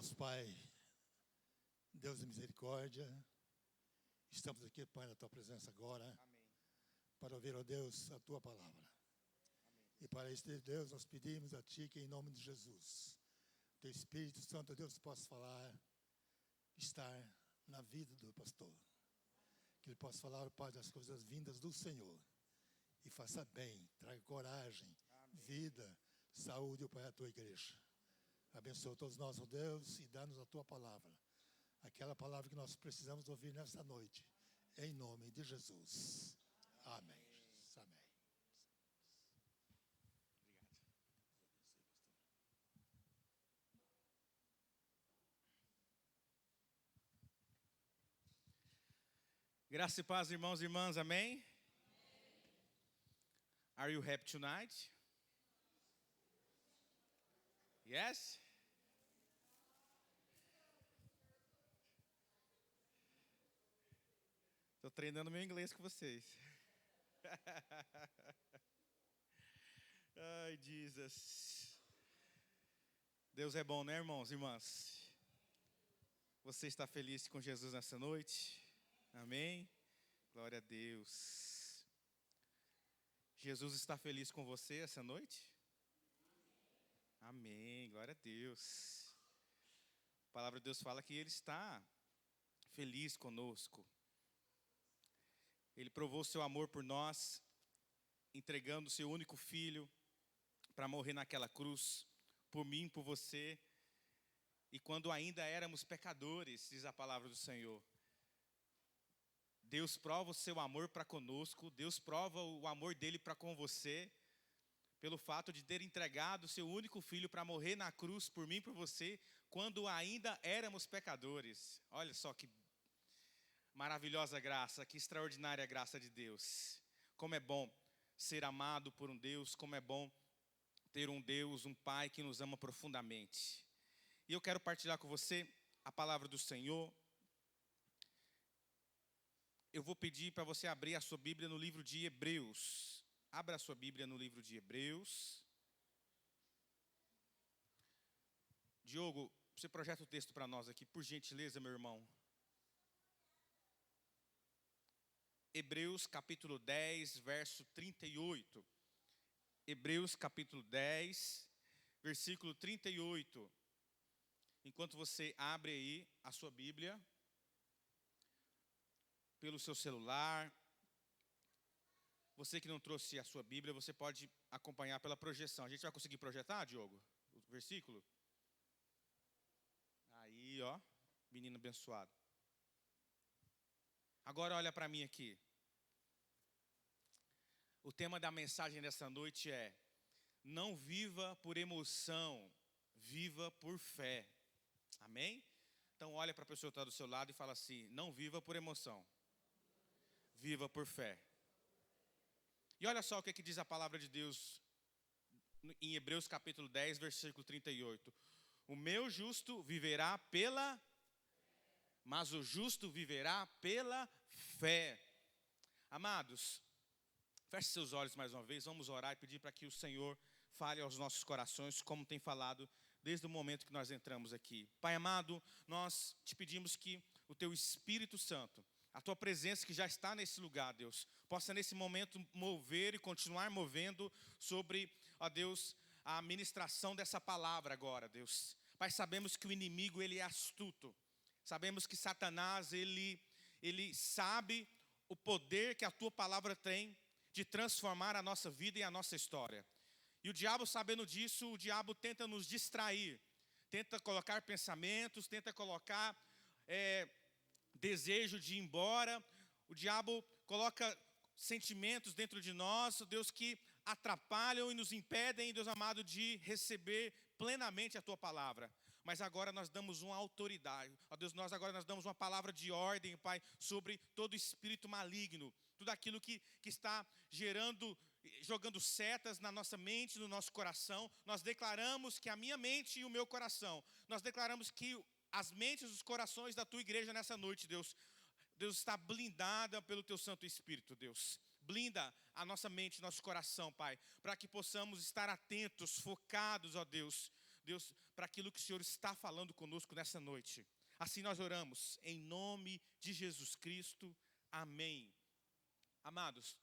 Nosso Pai, Deus de misericórdia, estamos aqui, Pai, na Tua presença agora, Amém. para ouvir, ó Deus, a Tua palavra. Amém. E para este Deus, nós pedimos a Ti que, em nome de Jesus, Teu Espírito Santo, Deus, possa falar, estar na vida do pastor. Que ele possa falar, Pai, das coisas vindas do Senhor. E faça bem, traga coragem, Amém. vida, saúde, Pai, à Tua igreja. Abençoa todos nós, ó Deus, e dá-nos a Tua palavra. Aquela palavra que nós precisamos ouvir nesta noite. Em nome de Jesus. Amém. Amém. Obrigado. Graça e paz, irmãos e irmãs, amém? Are you happy tonight? Yes? Estou treinando meu inglês com vocês. Ai, Jesus. Deus é bom, né, irmãos e irmãs? Você está feliz com Jesus nessa noite? Amém? Glória a Deus. Jesus está feliz com você essa noite? Amém, glória a Deus. A palavra de Deus fala que Ele está feliz conosco. Ele provou seu amor por nós, entregando o seu único filho para morrer naquela cruz, por mim, por você. E quando ainda éramos pecadores, diz a palavra do Senhor, Deus prova o seu amor para conosco, Deus prova o amor dele para com você, pelo fato de ter entregado o seu único filho para morrer na cruz por mim e por você, quando ainda éramos pecadores. Olha só que maravilhosa graça, que extraordinária graça de Deus. Como é bom ser amado por um Deus, como é bom ter um Deus, um Pai que nos ama profundamente. E eu quero partilhar com você a palavra do Senhor. Eu vou pedir para você abrir a sua Bíblia no livro de Hebreus. Abra a sua Bíblia no livro de Hebreus. Diogo, você projeta o texto para nós aqui, por gentileza, meu irmão. Hebreus capítulo 10, verso 38. Hebreus capítulo 10, versículo 38. Enquanto você abre aí a sua Bíblia, pelo seu celular, você que não trouxe a sua Bíblia, você pode acompanhar pela projeção. A gente vai conseguir projetar, Diogo, o versículo? Aí, ó, menino abençoado. Agora olha para mim aqui. O tema da mensagem dessa noite é: não viva por emoção, viva por fé. Amém? Então olha para a pessoa que está do seu lado e fala assim: não viva por emoção, viva por fé. E olha só o que diz a palavra de Deus em Hebreus capítulo 10, versículo 38. O meu justo viverá pela... mas o justo viverá pela fé. Amados, feche seus olhos mais uma vez, vamos orar e pedir para que o Senhor fale aos nossos corações, como tem falado desde o momento que nós entramos aqui. Pai amado, nós te pedimos que o Teu Espírito Santo, a Tua presença que já está nesse lugar, Deus, possa nesse momento mover e continuar movendo sobre, ó Deus, a ministração dessa palavra agora, Deus. Pai, sabemos que o inimigo, ele é astuto. Sabemos que Satanás, ele sabe o poder que a Tua palavra tem de transformar a nossa vida e a nossa história. E o diabo, sabendo disso, o diabo tenta nos distrair, tenta colocar pensamentos, tenta colocar desejo de ir embora. O diabo coloca sentimentos dentro de nós, Deus, que atrapalham e nos impedem, Deus amado, de receber plenamente a Tua palavra. Mas agora nós damos uma autoridade, ó Deus, nós damos uma palavra de ordem, Pai, sobre todo espírito maligno, tudo aquilo que está jogando setas na nossa mente, no nosso coração. Nós declaramos que a minha mente e o meu coração, nós declaramos que as mentes e os corações da Tua igreja nessa noite, Deus está blindada pelo Teu Santo Espírito, Deus. Blinda a nossa mente, nosso coração, Pai, para que possamos estar atentos, focados, ó Deus, Deus, para aquilo que o Senhor está falando conosco nessa noite. Assim nós oramos, em nome de Jesus Cristo. Amém. Amados,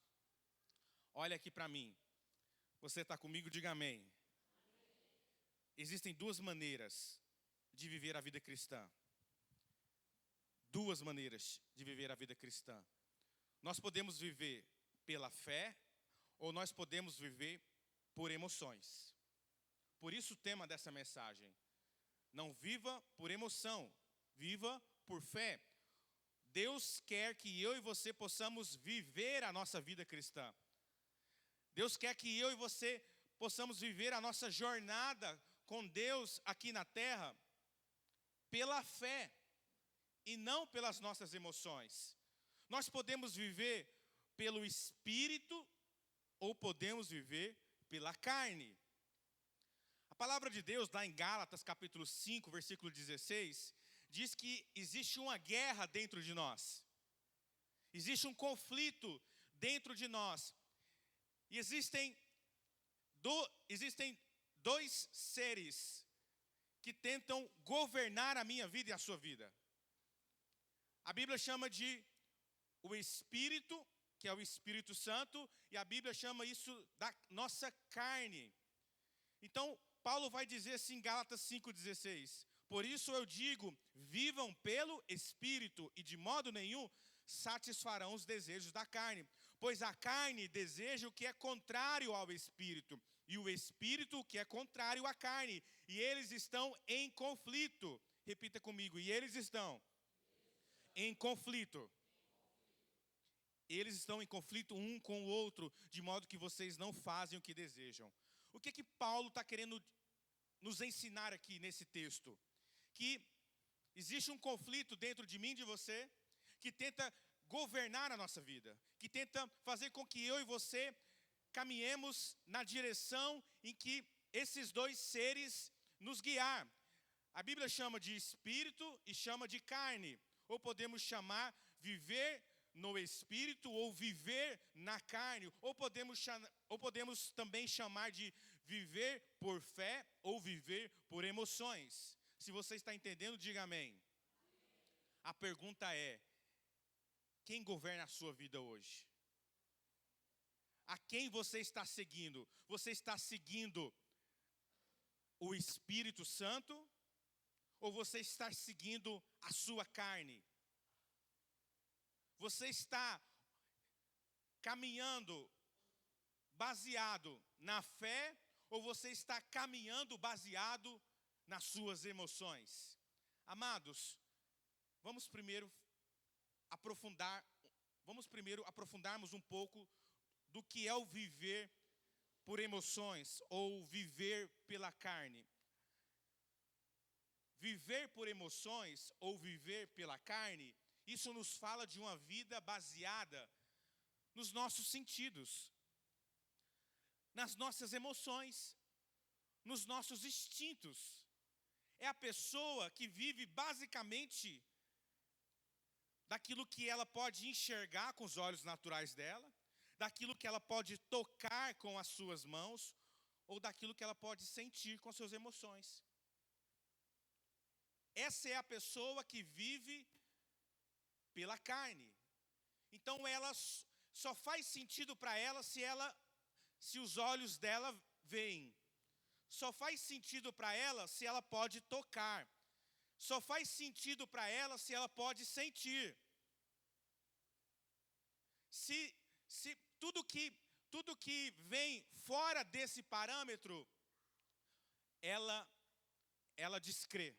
olha aqui para mim. Você está comigo? Diga amém. Existem duas maneiras de viver a vida cristã. Duas maneiras de viver a vida cristã. Nós podemos viver pela fé ou nós podemos viver por emoções. Por isso o tema dessa mensagem. Não viva por emoção, viva por fé. Deus quer que eu e você possamos viver a nossa vida cristã. Deus quer que eu e você possamos viver a nossa jornada com Deus aqui na terra pela fé e não pelas nossas emoções. Nós podemos viver pelo Espírito ou podemos viver pela carne. A palavra de Deus, lá em Gálatas, capítulo 5, versículo 16, diz que existe uma guerra dentro de nós. Existe um conflito dentro de nós. E existem dois seres que tentam governar a minha vida e a sua vida. A Bíblia chama de o Espírito, que é o Espírito Santo, e a Bíblia chama isso da nossa carne. Então, Paulo vai dizer assim em Gálatas 5,16: por isso eu digo, vivam pelo Espírito, e de modo nenhum satisfarão os desejos da carne. Pois a carne deseja o que é contrário ao Espírito, e o Espírito o que é contrário à carne, e eles estão em conflito. Repita comigo, e eles estão em conflito. Eles estão em conflito um com o outro, de modo que vocês não fazem o que desejam. O que Paulo está querendo nos ensinar aqui nesse texto? Que existe um conflito dentro de mim e de você, que tenta governar a nossa vida, que tenta fazer com que eu e você caminhemos na direção em que esses dois seres nos guiar. A Bíblia chama de espírito e chama de carne, ou podemos chamar viver no espírito ou viver na carne, ou podemos também chamar de viver por fé ou viver por emoções. Se você está entendendo, diga amém. A pergunta é: quem governa a sua vida hoje? A quem você está seguindo? Você está seguindo o Espírito Santo ou você está seguindo a sua carne? Você está caminhando baseado na fé ou você está caminhando baseado nas suas emoções? Amados, vamos primeiro aprofundarmos um pouco do que é o viver por emoções ou viver pela carne. Viver por emoções ou viver pela carne, isso nos fala de uma vida baseada nos nossos sentidos, nas nossas emoções, nos nossos instintos. É a pessoa que vive basicamente daquilo que ela pode enxergar com os olhos naturais dela, daquilo que ela pode tocar com as suas mãos, ou daquilo que ela pode sentir com as suas emoções. Essa é a pessoa que vive pela carne. Então ela só faz sentido para ela se os olhos dela veem. Só faz sentido para ela se ela pode tocar. Só faz sentido para ela se ela pode sentir. Se tudo que vem fora desse parâmetro, ela descrê.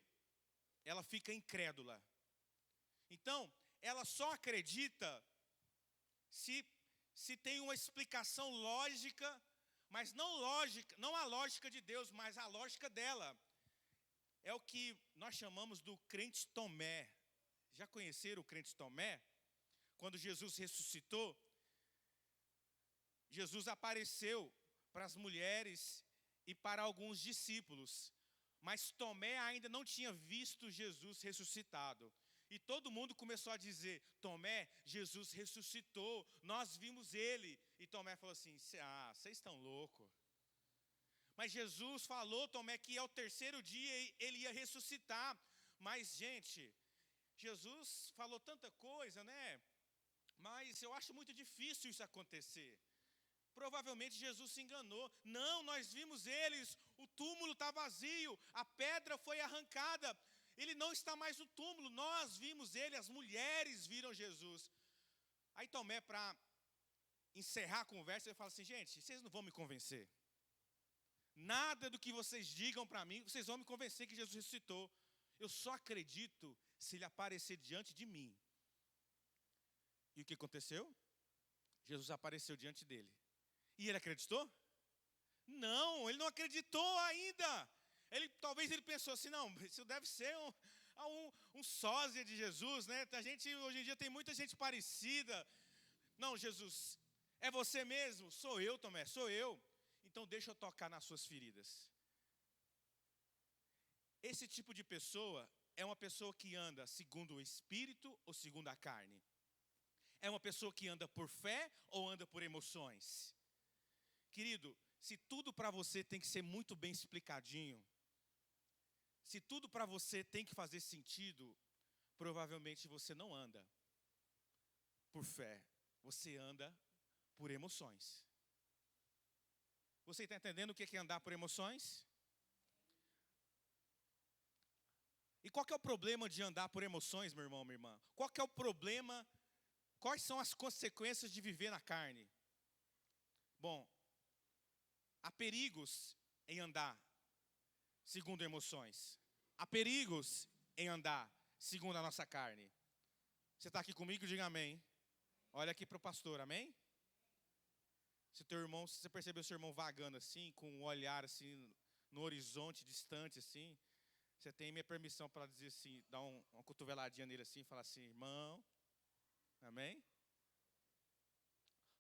Ela fica incrédula. Então, ela só acredita se tem uma explicação lógica, mas não a lógica de Deus, mas a lógica dela. É o que nós chamamos do crente Tomé. Já conheceram o crente Tomé? Quando Jesus ressuscitou, Jesus apareceu para as mulheres e para alguns discípulos. Mas Tomé ainda não tinha visto Jesus ressuscitado. E todo mundo começou a dizer: Tomé, Jesus ressuscitou, nós vimos ele. E Tomé falou assim: vocês estão loucos. Mas Jesus falou, Tomé, que ao terceiro dia ele ia ressuscitar. Mas, gente, Jesus falou tanta coisa, né? Mas eu acho muito difícil isso acontecer. Provavelmente Jesus se enganou. Não, nós vimos eles, o túmulo está vazio, a pedra foi arrancada, ele não está mais no túmulo, nós vimos ele, as mulheres viram Jesus. Aí Tomé, para encerrar a conversa, ele fala assim: gente, vocês não vão me convencer. Nada do que vocês digam para mim, vocês vão me convencer que Jesus ressuscitou. Eu só acredito se ele aparecer diante de mim. E o que aconteceu? Jesus apareceu diante dele. E ele acreditou? Não, ele não acreditou ainda. Talvez ele pensou assim: não, isso deve ser um sósia de Jesus, né? A gente, hoje em dia, tem muita gente parecida. Não, Jesus, é você mesmo? Sou eu, Tomé, sou eu. Então deixa eu tocar nas suas feridas. Esse tipo de pessoa é uma pessoa que anda segundo o Espírito ou segundo a carne? É uma pessoa que anda por fé ou anda por emoções? Querido, se tudo para você tem que ser muito bem explicadinho, se tudo para você tem que fazer sentido, provavelmente você não anda por fé, você anda por emoções. Você está entendendo o que é andar por emoções? E qual que é o problema de andar por emoções, meu irmão, minha irmã? Qual que é o problema? Quais são as consequências de viver na carne? Bom, há perigos em andar segundo emoções. Há perigos em andar segundo a nossa carne. Você está aqui comigo? Diga amém. Olha aqui para o pastor, amém? Se você percebeu seu irmão vagando assim, com um olhar assim, no horizonte, distante assim, você tem minha permissão para dizer assim, dar uma cotoveladinha nele assim, e falar assim: irmão, amém?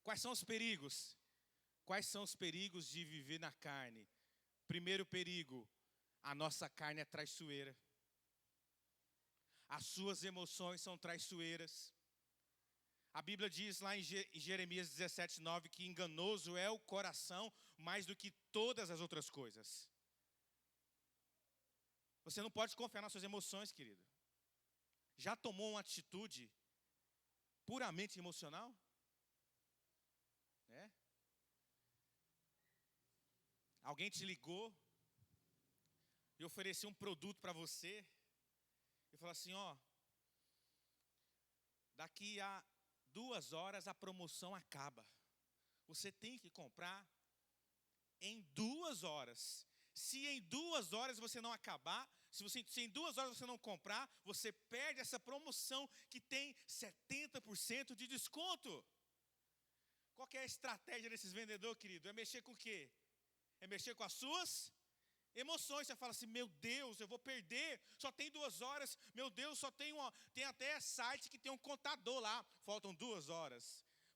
Quais são os perigos? Quais são os perigos de viver na carne? Primeiro perigo, a nossa carne é traiçoeira. As suas emoções são traiçoeiras. A Bíblia diz lá em Jeremias 17:9 que enganoso é o coração mais do que todas as outras coisas. Você não pode confiar nas suas emoções, querido. Já tomou uma atitude puramente emocional? É? Alguém te ligou e ofereceu um produto para você e falou assim: ó, daqui a 2 horas a promoção acaba. Você tem que comprar em 2 horas. Se em 2 horas você não acabar, se em 2 horas você não comprar, você perde essa promoção que tem 70% de desconto. Qual que é a estratégia desses vendedores, querido? É mexer com o quê? É mexer com as suas emoções. Você fala assim: meu Deus, eu vou perder, só tem 2 horas, meu Deus, só tem até site que tem um contador lá, faltam 2 horas,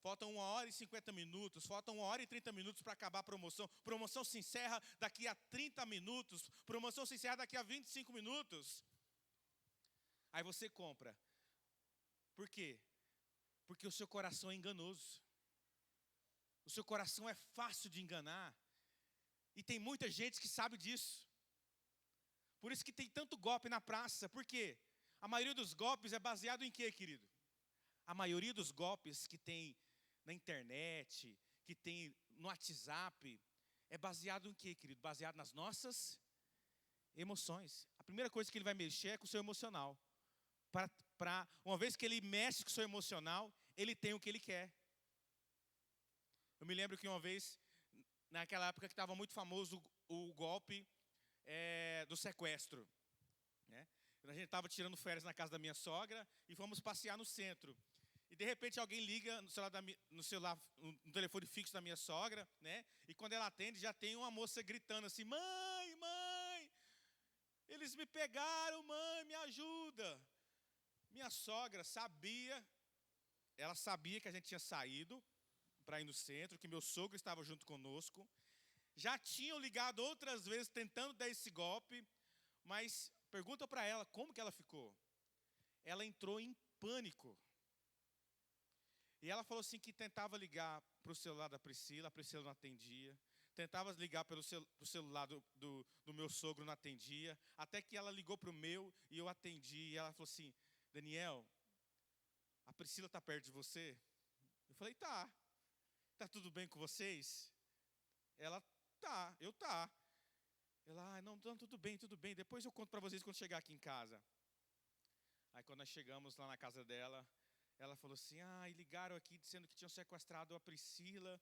faltam 1 hora e 50 minutos, faltam 1 hora e 30 minutos para acabar a promoção se encerra daqui a 30 minutos, promoção se encerra daqui a 25 minutos, aí você compra. Por quê? Porque o seu coração é enganoso, o seu coração é fácil de enganar. E tem muita gente que sabe disso. Por isso que tem tanto golpe na praça. Por quê? A maioria dos golpes é baseado em quê, querido? A maioria dos golpes que tem na internet, que tem no WhatsApp, é baseado em quê, querido? Baseado nas nossas emoções. A primeira coisa que ele vai mexer é com o seu emocional. Uma vez que ele mexe com o seu emocional, ele tem o que ele quer. Eu me lembro que uma vez, naquela época que estava muito famoso o golpe do sequestro, né? A gente estava tirando férias na casa da minha sogra e fomos passear no centro. E de repente alguém liga no telefone fixo da minha sogra, né? E quando ela atende, já tem uma moça gritando assim: mãe, mãe, eles me pegaram, mãe, me ajuda. Minha sogra ela sabia que a gente tinha saído para ir no centro, que meu sogro estava junto conosco. Já tinham ligado outras vezes tentando dar esse golpe, mas pergunta para ela como que ela ficou. Ela entrou em pânico. E ela falou assim que tentava ligar para o celular da Priscila, a Priscila não atendia. Tentava ligar pro celular do meu sogro, não atendia. Até que ela ligou para o meu e eu atendi. E ela falou assim, Daniel, a Priscila está perto de você? Eu falei, tá. Tá tudo bem com vocês? Ela, tá, eu tá. Ela, não, tudo bem, tudo bem. Depois eu conto para vocês quando chegar aqui em casa. Aí quando nós chegamos lá na casa dela, ela falou assim, e ligaram aqui dizendo que tinham sequestrado a Priscila.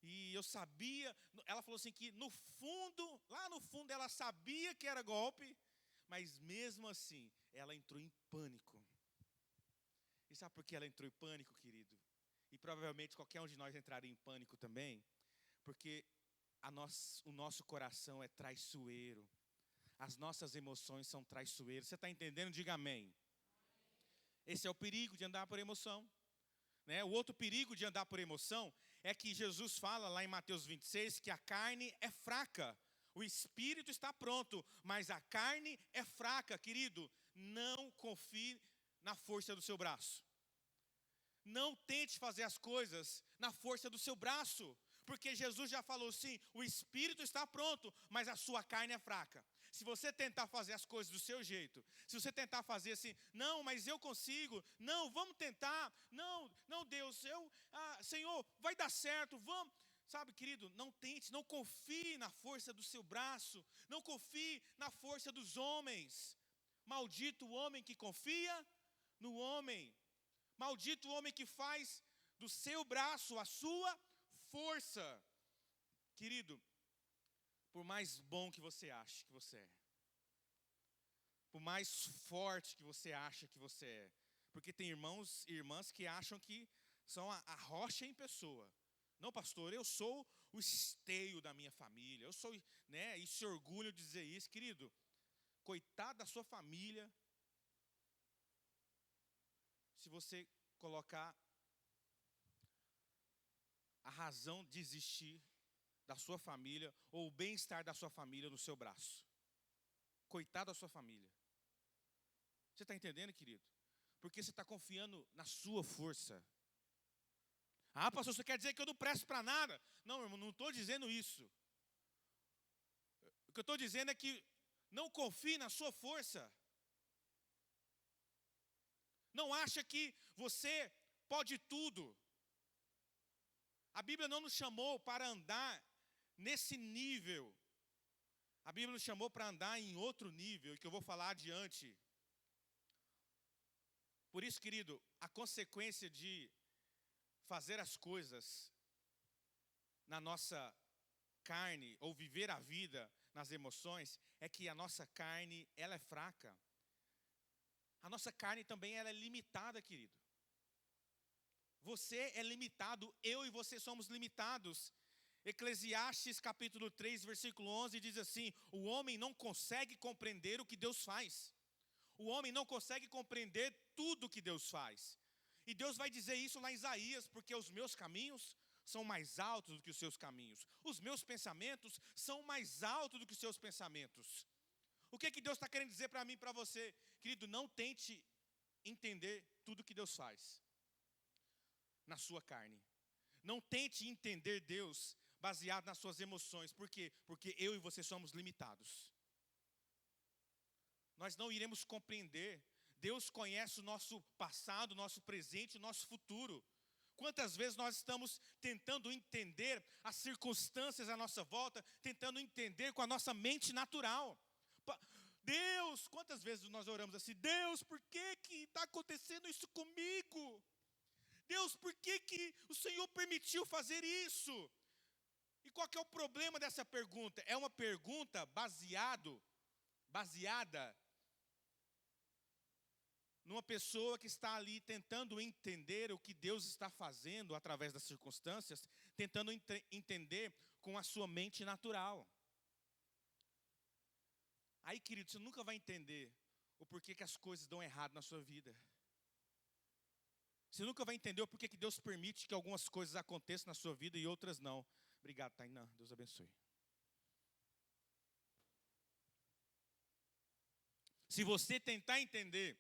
E eu sabia, ela falou assim que no fundo, lá no fundo ela sabia que era golpe, mas mesmo assim, ela entrou em pânico. E sabe por que ela entrou em pânico, querido? E provavelmente qualquer um de nós entraria em pânico também, porque o nosso coração é traiçoeiro. As nossas emoções são traiçoeiras. Você está entendendo? Diga amém. Esse é o perigo de andar por emoção. Né? O outro perigo de andar por emoção é que Jesus fala lá em Mateus 26 que a carne é fraca. O espírito está pronto, mas a carne é fraca. Querido, não confie na força do seu braço. Não tente fazer as coisas na força do seu braço. Porque Jesus já falou assim, o espírito está pronto, mas a sua carne é fraca. Se você tentar fazer as coisas do seu jeito, se você tentar fazer assim, não, mas eu consigo, não, vamos tentar, não Deus, Senhor, vai dar certo, vamos. Sabe, querido, não tente, não confie na força do seu braço, não confie na força dos homens. Maldito o homem que confia no homem. Maldito o homem que faz do seu braço a sua força. Querido, por mais bom que você ache que você é, por mais forte que você acha que você é, porque tem irmãos e irmãs que acham que são a rocha em pessoa. Não, pastor, eu sou o esteio da minha família, eu sou, né, e se orgulho de dizer isso. Querido, coitado da sua família, se você colocar a razão de existir da sua família, ou o bem-estar da sua família no seu braço. Coitado da sua família. Você está entendendo, querido? Porque você está confiando na sua força. Pastor, você quer dizer que eu não presto para nada? Não, irmão, não estou dizendo isso. O que eu estou dizendo é que não confie na sua força. Não acha que você pode tudo. A Bíblia não nos chamou para andar nesse nível. A Bíblia nos chamou para andar em outro nível, que eu vou falar adiante. Por isso, querido, a consequência de fazer as coisas na nossa carne, ou viver a vida nas emoções, é que a nossa carne, ela é fraca. A nossa carne também ela é limitada, querido. Você é limitado, eu e você somos limitados. Eclesiastes capítulo 3, versículo 11 diz assim, o homem não consegue compreender o que Deus faz. O homem não consegue compreender tudo o que Deus faz. E Deus vai dizer isso lá em Isaías, porque os meus caminhos são mais altos do que os seus caminhos. Os meus pensamentos são mais altos do que os seus pensamentos. O que Deus está querendo dizer para mim e para você? Querido, não tente entender tudo que Deus faz na sua carne. Não tente entender Deus baseado nas suas emoções. Por quê? Porque eu e você somos limitados. Nós não iremos compreender. Deus conhece o nosso passado, o nosso presente, o nosso futuro. Quantas vezes nós estamos tentando entender as circunstâncias à nossa volta, tentando entender com a nossa mente natural. Deus, quantas vezes nós oramos assim, Deus, por que está acontecendo isso comigo? Deus, por que o Senhor permitiu fazer isso? E qual que é o problema dessa pergunta? É uma pergunta baseada numa pessoa que está ali tentando entender o que Deus está fazendo através das circunstâncias, tentando entender com a sua mente natural. Aí, querido, você nunca vai entender o porquê que as coisas dão errado na sua vida. Você nunca vai entender o porquê que Deus permite que algumas coisas aconteçam na sua vida e outras não. Obrigado, Tainá. Deus abençoe. Se você tentar entender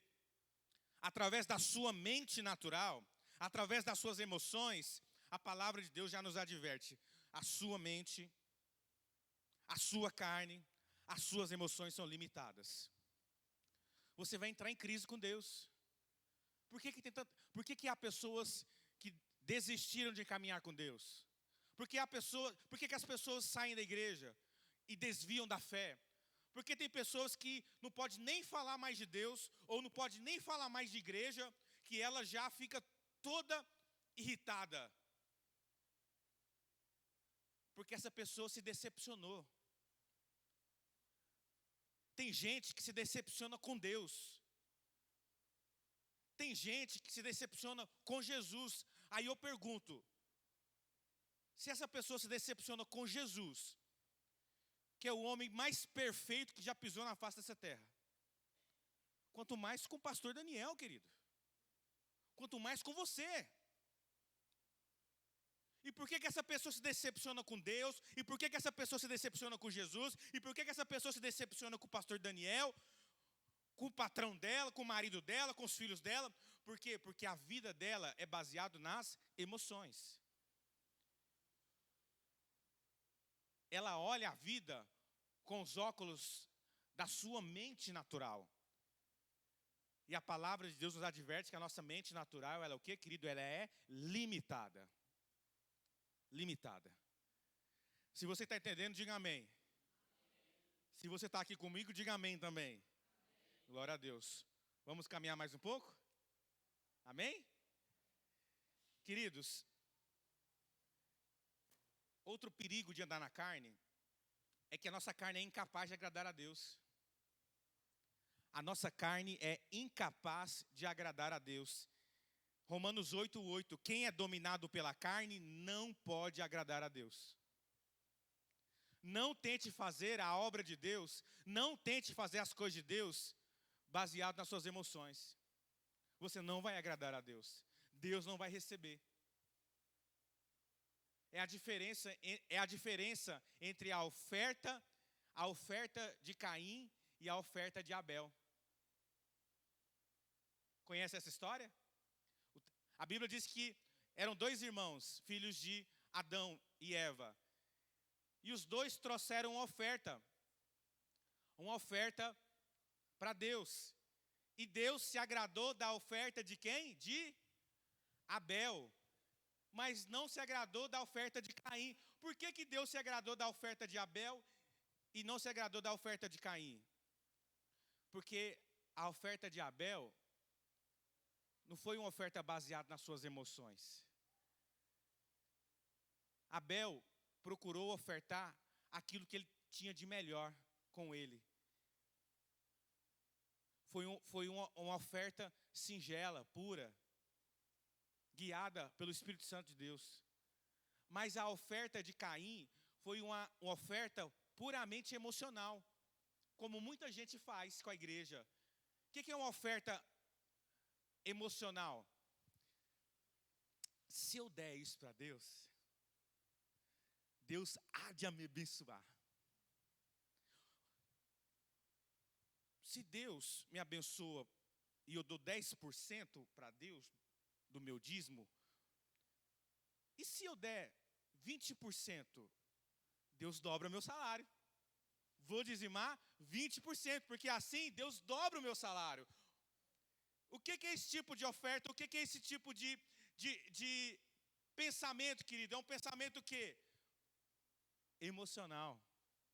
através da sua mente natural, através das suas emoções, a palavra de Deus já nos adverte. A sua mente a sua carne, as suas emoções são limitadas. Você vai entrar em crise com Deus. Por que há pessoas que desistiram de caminhar com Deus? Por que as pessoas saem da igreja e desviam da fé? Porque tem pessoas que não pode nem falar mais de Deus, ou não pode nem falar mais de igreja, que ela já fica toda irritada. Porque essa pessoa se decepcionou. Tem gente que se decepciona com Deus. Tem gente que se decepciona com Jesus. Aí eu pergunto, se essa pessoa se decepciona com Jesus, que é o homem mais perfeito que já pisou na face dessa terra, quanto mais com o pastor Daniel, querido. Quanto mais com você. E por que essa pessoa se decepciona com Deus? E por que essa pessoa se decepciona com Jesus? E por que essa pessoa se decepciona com o pastor Daniel? Com o patrão dela, com o marido dela, com os filhos dela? Por quê? Porque a vida dela é baseada nas emoções. Ela olha a vida com os óculos da sua mente natural. E a palavra de Deus nos adverte que a nossa mente natural, ela é o quê, querido? Ela é limitada. Limitada. Se você está entendendo, diga amém. Se você está aqui comigo, diga amém também. Glória a Deus. Vamos caminhar mais um pouco? Amém? Queridos, outro perigo de andar na carne é que a nossa carne é incapaz de agradar a Deus. A nossa carne é incapaz de agradar a Deus. Romanos 8:8, quem é dominado pela carne não pode agradar a Deus. Não tente fazer a obra de Deus, não tente fazer as coisas de Deus baseado nas suas emoções. Você não vai agradar a Deus. Deus não vai receber. É a diferença entre a oferta de Caim e a oferta de Abel. Conhece essa história? A Bíblia diz que eram dois irmãos, filhos de Adão e Eva. E os dois trouxeram uma oferta para Deus. E Deus se agradou da oferta de quem? De Abel. Mas não se agradou da oferta de Caim. Por que Deus se agradou da oferta de Abel e não se agradou da oferta de Caim? Porque a oferta de Abel não foi uma oferta baseada nas suas emoções. Abel procurou ofertar aquilo que ele tinha de melhor com ele. Foi uma oferta singela, pura, guiada pelo Espírito Santo de Deus. Mas a oferta de Caim foi uma oferta puramente emocional, como muita gente faz com a igreja. O que é uma oferta emocional? Se eu der isso para Deus, Deus há de me abençoar. Se Deus me abençoa e eu dou 10% para Deus do meu dízimo, e se eu der 20%, Deus dobra meu salário. Vou dizimar 20%, porque assim Deus dobra o meu salário. O que é esse tipo de oferta? O que é esse tipo de pensamento, querido? É um pensamento que emocional.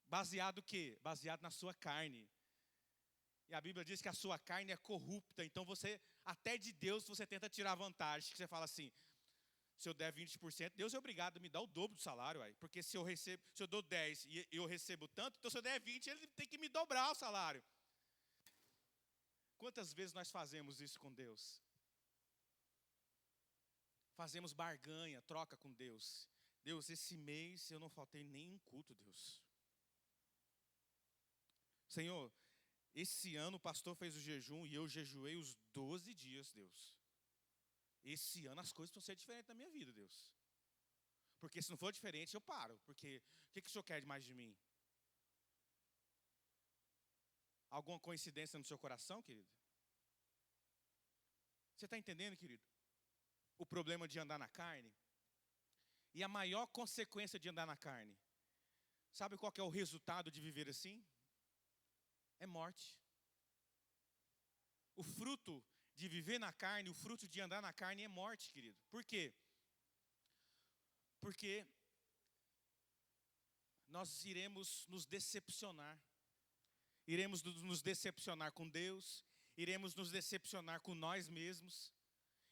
Baseado o quê? Baseado na sua carne. E a Bíblia diz que a sua carne é corrupta. Então você, até de Deus, você tenta tirar vantagem. Que você fala assim, se eu der 20%, Deus é obrigado a me dar o dobro do salário. Uai. Porque se eu dou 10 e eu recebo tanto, então se eu der 20, ele tem que me dobrar o salário. Quantas vezes nós fazemos isso com Deus? Fazemos barganha, troca com Deus. Deus, esse mês eu não faltei nenhum culto, Deus. Senhor, esse ano o pastor fez o jejum e eu jejuei os 12 dias, Deus. Esse ano as coisas vão ser diferentes na minha vida, Deus. Porque se não for diferente, eu paro. Porque o que o Senhor quer mais de mim? Alguma coincidência no seu coração, querido? Você está entendendo, querido? O problema de andar na carne? E a maior consequência de andar na carne Sabe qual que é o resultado de viver assim? É morte. O fruto de viver na carne, o fruto de andar na carne é morte, querido. Por quê? Porque nós iremos nos decepcionar. Iremos nos decepcionar com Deus, iremos nos decepcionar com nós mesmos,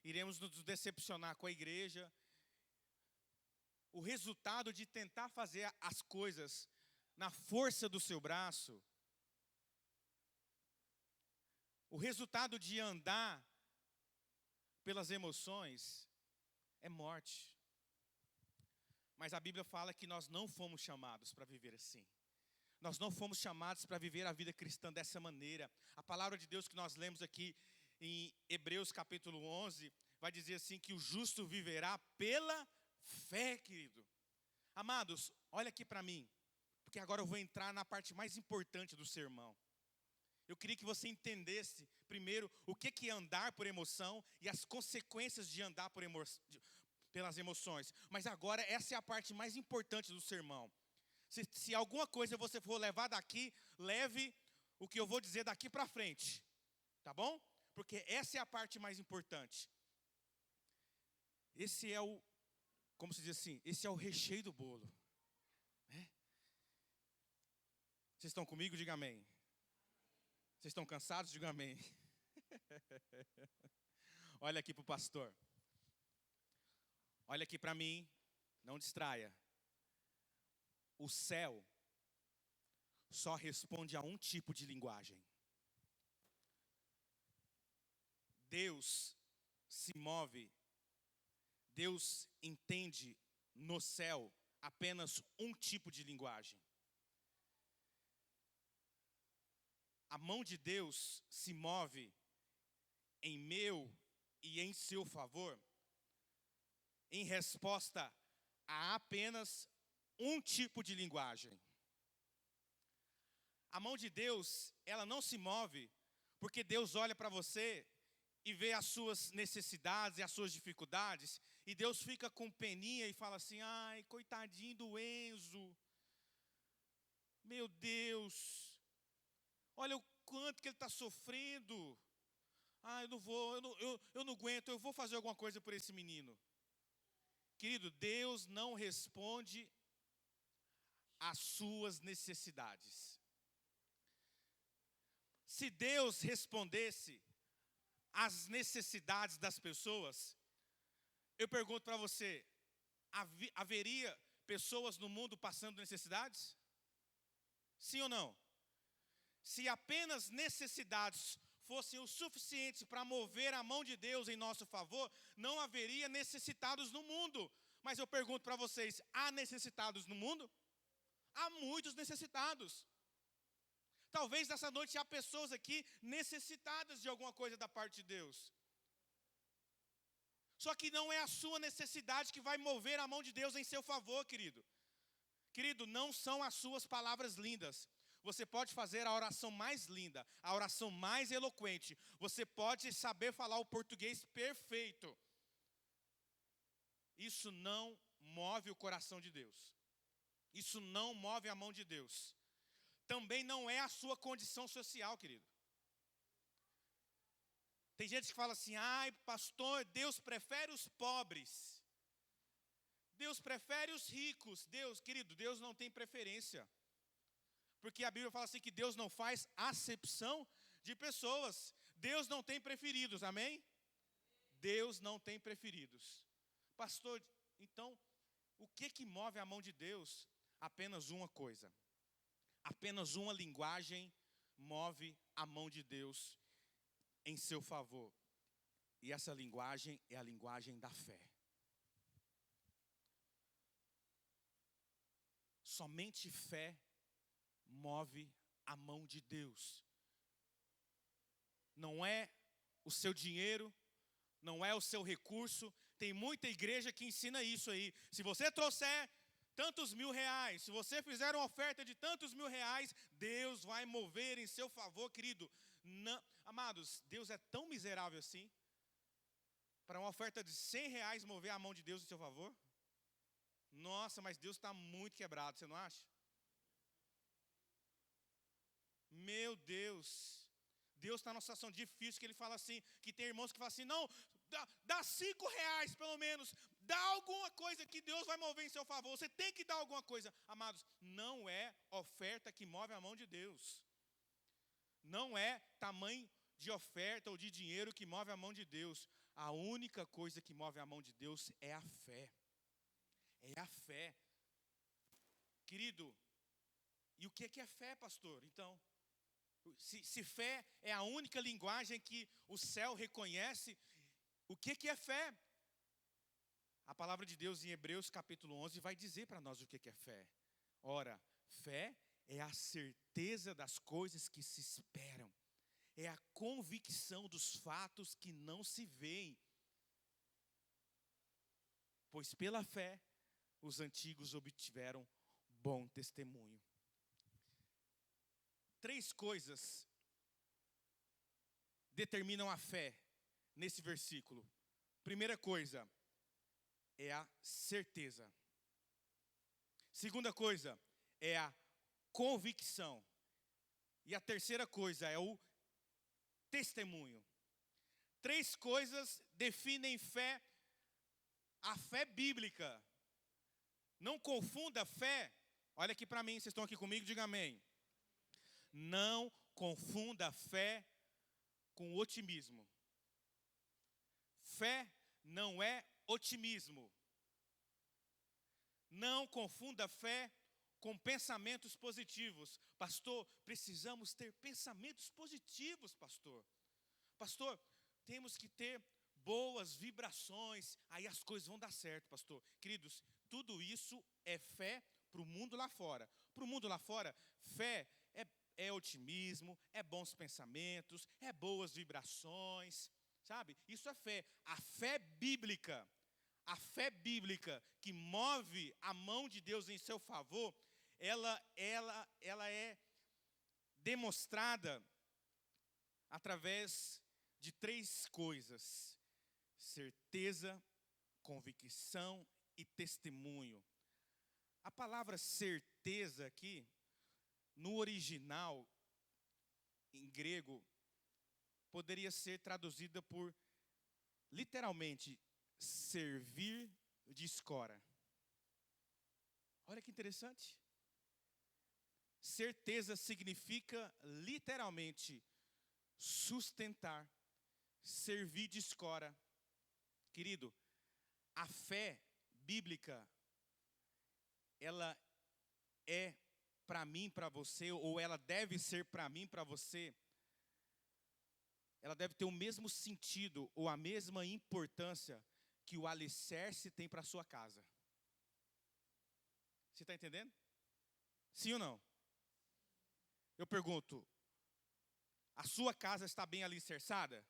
iremos nos decepcionar com a igreja. O resultado de tentar fazer as coisas na força do seu braço, o resultado de andar pelas emoções é morte. Mas a Bíblia fala que nós não fomos chamados para viver assim. Nós não fomos chamados para viver a vida cristã dessa maneira. A palavra de Deus que nós lemos aqui em Hebreus capítulo 11, vai dizer assim que o justo viverá pela fé, querido. Amados, olha aqui para mim, porque agora eu vou entrar na parte mais importante do sermão. Eu queria que você entendesse, primeiro, o que é andar por emoção e as consequências de andar pelas emoções. Mas agora, essa é a parte mais importante do sermão. Se alguma coisa você for levar daqui, leve o que eu vou dizer daqui para frente. Tá bom? Porque essa é a parte mais importante. Esse é o, como se diz assim, esse é o recheio do bolo. Né? Vocês estão comigo? Diga amém. Vocês estão cansados? Diga amém. Olha aqui para o pastor. Olha aqui para mim. Não distraia. O céu só responde a um tipo de linguagem. Deus se move, Deus entende no céu apenas um tipo de linguagem. A mão de Deus se move em meu e em seu favor em resposta a apenas um tipo de linguagem. A mão de Deus, ela não se move porque Deus olha para você e vê as suas necessidades e as suas dificuldades, e Deus fica com peninha e fala assim: ai, coitadinho do Enzo, meu Deus, olha o quanto que ele está sofrendo. Ah, eu não aguento, eu vou fazer alguma coisa por esse menino. Querido, Deus não responde às suas necessidades. Se Deus respondesse às necessidades das pessoas, eu pergunto para você, haveria pessoas no mundo passando necessidades? Sim ou não? Se apenas necessidades fossem o suficiente para mover a mão de Deus em nosso favor, não haveria necessitados no mundo. Mas eu pergunto para vocês, há necessitados no mundo? Há muitos necessitados. Talvez nessa noite há pessoas aqui necessitadas de alguma coisa da parte de Deus. Só que não é a sua necessidade que vai mover a mão de Deus em seu favor, querido. Querido, não são as suas palavras lindas. Você pode fazer a oração mais linda, a oração mais eloquente. Você pode saber falar o português perfeito. Isso não move o coração de Deus. Isso não move a mão de Deus. Também não é a sua condição social, querido. Tem gente que fala assim: ai, pastor, Deus prefere os pobres. Deus prefere os ricos. Deus, querido, Deus não tem preferência. Porque a Bíblia fala assim que Deus não faz acepção de pessoas. Deus não tem preferidos, amém? Deus não tem preferidos. Pastor, então, o que move a mão de Deus? Apenas uma coisa. Apenas uma linguagem move a mão de Deus em seu favor. E essa linguagem é a linguagem da fé. Somente fé move a mão de Deus. Não é o seu dinheiro, não é o seu recurso. Tem muita igreja que ensina isso aí. Se você trouxer tantos R$1.000, se você fizer uma oferta de tantos R$1.000, Deus vai mover em seu favor, querido. Não, amados, Deus é tão miserável assim, para uma oferta de R$100 mover a mão de Deus em seu favor? Nossa, mas Deus está muito quebrado, você não acha? Meu Deus. Deus está numa situação difícil que ele fala assim, que tem irmãos que falam assim, não, dá R$5 pelo menos, dá alguma coisa que Deus vai mover em seu favor, você tem que dar alguma coisa. Amados, não é oferta que move a mão de Deus. Não é tamanho de oferta ou de dinheiro que move a mão de Deus. A única coisa que move a mão de Deus é a fé. É a fé. Querido, e o que é fé, pastor? Então, se fé é a única linguagem que o céu reconhece, o que é fé? A palavra de Deus em Hebreus capítulo 11 vai dizer para nós o que é fé. Ora, fé é a certeza das coisas que se esperam. É a convicção dos fatos que não se veem. Pois pela fé, os antigos obtiveram bom testemunho. 3 coisas determinam a fé nesse versículo. Primeira coisa é a certeza. Segunda coisa é a convicção. E a terceira coisa é o testemunho. 3 coisas definem fé, a fé bíblica. Não confunda fé. Olha aqui para mim, vocês estão aqui comigo, diga amém. Não confunda fé com otimismo. Fé não é otimismo. Não confunda fé com pensamentos positivos. Pastor, precisamos ter pensamentos positivos, pastor. Pastor, temos que ter boas vibrações, aí as coisas vão dar certo, pastor. Queridos, tudo isso é fé para o mundo lá fora. Para o mundo lá fora, fé é otimismo, é bons pensamentos, é boas vibrações, sabe? Isso é fé. A fé bíblica que move a mão de Deus em seu favor, ela é demonstrada através de 3 coisas: certeza, convicção e testemunho. A palavra certeza aqui, no original, em grego, poderia ser traduzida por, literalmente, servir de escora. Olha que interessante. Certeza significa, literalmente, sustentar, servir de escora. Querido, a fé bíblica, ela é para mim, para você, ou ela deve ser para mim, para você, ela deve ter o mesmo sentido ou a mesma importância que o alicerce tem para a sua casa. Você está entendendo? Sim ou não? Eu pergunto, a sua casa está bem alicerçada?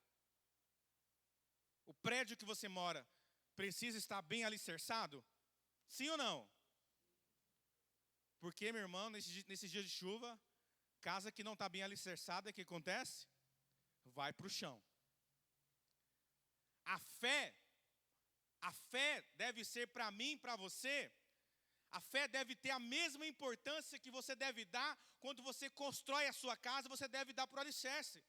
O prédio que você mora precisa estar bem alicerçado? Sim ou não? Porque, meu irmão, nesses dias de chuva, casa que não está bem alicerçada, o que acontece? Vai para o chão. A fé deve ser para mim, para você, a fé deve ter a mesma importância que você deve dar quando você constrói a sua casa, você deve dar para o alicerce.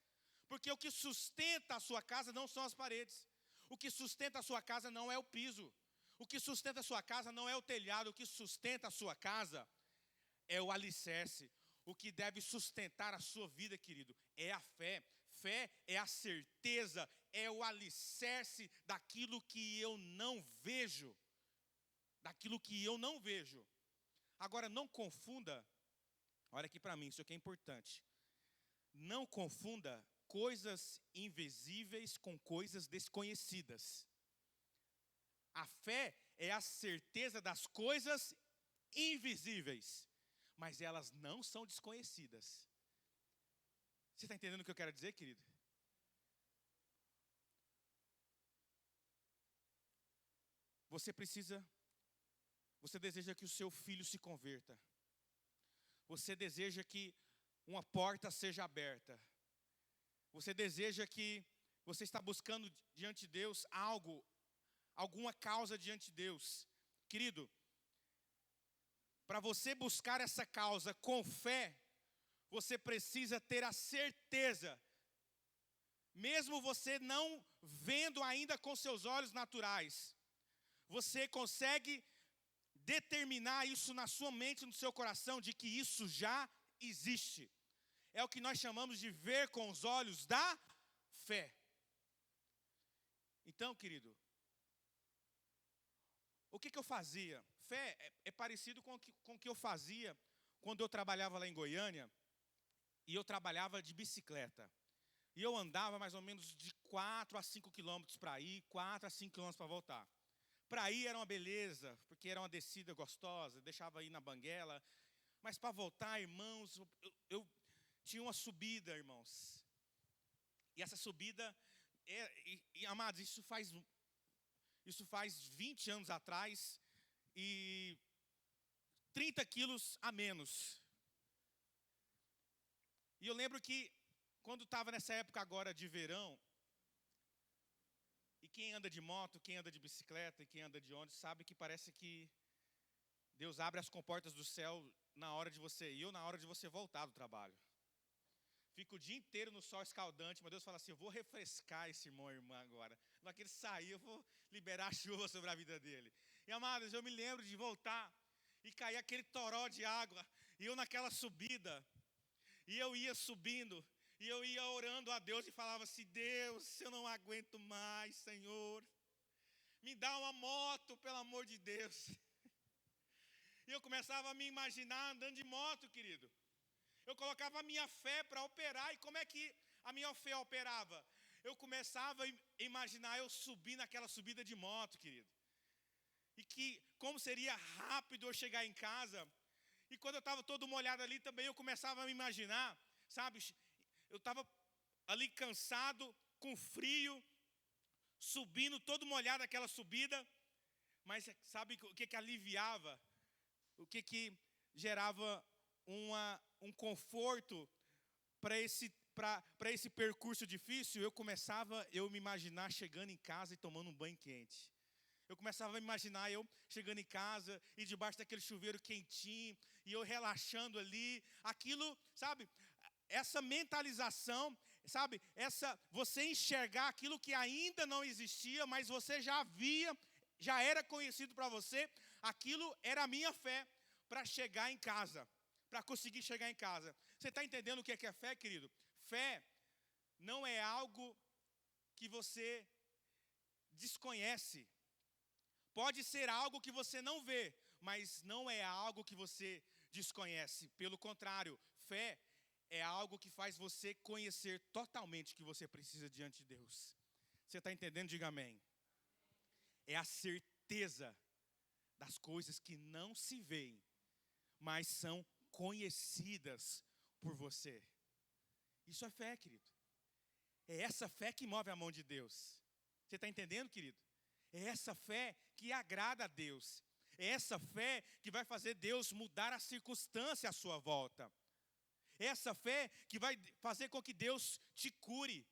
Porque o que sustenta a sua casa não são as paredes. O que sustenta a sua casa não é o piso. O que sustenta a sua casa não é o telhado. O que sustenta a sua casa é o alicerce. O que deve sustentar a sua vida, querido, é a fé. Fé é a certeza, é o alicerce daquilo que eu não vejo. Daquilo que eu não vejo. Agora, não confunda, olha aqui para mim, isso aqui é importante. Não confunda coisas invisíveis com coisas desconhecidas. A fé é a certeza das coisas invisíveis, mas elas não são desconhecidas. Você está entendendo o que eu quero dizer, querido? Você deseja que o seu filho se converta. Você deseja que uma porta seja aberta. Você deseja que você está buscando diante de Deus alguma causa diante de Deus. Querido, para você buscar essa causa com fé, você precisa ter a certeza, mesmo você não vendo ainda com seus olhos naturais, você consegue determinar isso na sua mente, no seu coração, de que isso já existe. É o que nós chamamos de ver com os olhos da fé. Então, querido, o que eu fazia? Fé é parecido com o que eu fazia quando eu trabalhava lá em Goiânia, e eu trabalhava de bicicleta. E eu andava mais ou menos de 4 a 5 quilômetros para ir, 4 a 5 quilômetros para voltar. Para ir era uma beleza, porque era uma descida gostosa, deixava ir na banguela. Mas para voltar, irmãos, eu tinha uma subida, irmãos. E essa subida, amados, isso faz 20 anos atrás e 30 quilos a menos. E eu lembro que quando estava nessa época agora de verão, e quem anda de moto, quem anda de bicicleta e quem anda de ônibus sabe que parece que Deus abre as comportas do céu na hora de você ir ou na hora de você voltar do trabalho. Fica o dia inteiro no sol escaldante, mas Deus fala assim, eu vou refrescar esse irmão e irmã agora. Na hora que ele sair, eu vou liberar a chuva sobre a vida dele. E amados, eu me lembro de voltar e cair aquele toró de água, e eu naquela subida, e eu ia subindo, e eu ia orando a Deus e falava assim, Deus, eu não aguento mais, Senhor. Me dá uma moto, pelo amor de Deus. E eu começava a me imaginar andando de moto, querido. Eu colocava a minha fé para operar. E como é que a minha fé operava? Eu começava a imaginar eu subir naquela subida de moto, querido. E que como seria rápido eu chegar em casa. E quando eu estava todo molhado ali também, eu começava a me imaginar, sabe? Eu estava ali cansado, com frio, subindo todo molhado aquela subida. Mas sabe o que aliviava? O que gerava um conforto para esse percurso difícil? Eu me imaginar chegando em casa e tomando um banho quente. Eu começava a imaginar eu chegando em casa e debaixo daquele chuveiro quentinho, e eu relaxando ali. Aquilo, sabe, essa mentalização, sabe, você enxergar aquilo que ainda não existia, mas você já via, já era conhecido para você, aquilo era a minha fé para chegar em casa, para conseguir chegar em casa. Você está entendendo o que é fé, querido? Fé não é algo que você desconhece. Pode ser algo que você não vê, mas não é algo que você desconhece. Pelo contrário, fé é algo que faz você conhecer totalmente o que você precisa diante de Deus. Você está entendendo? Diga amém. É a certeza das coisas que não se veem, mas são conhecidas por você. Isso é fé, querido. É essa fé que move a mão de Deus. Você está entendendo, querido? É essa fé que agrada a Deus. É essa fé que vai fazer Deus mudar a circunstância à sua volta. É essa fé que vai fazer com que Deus te cure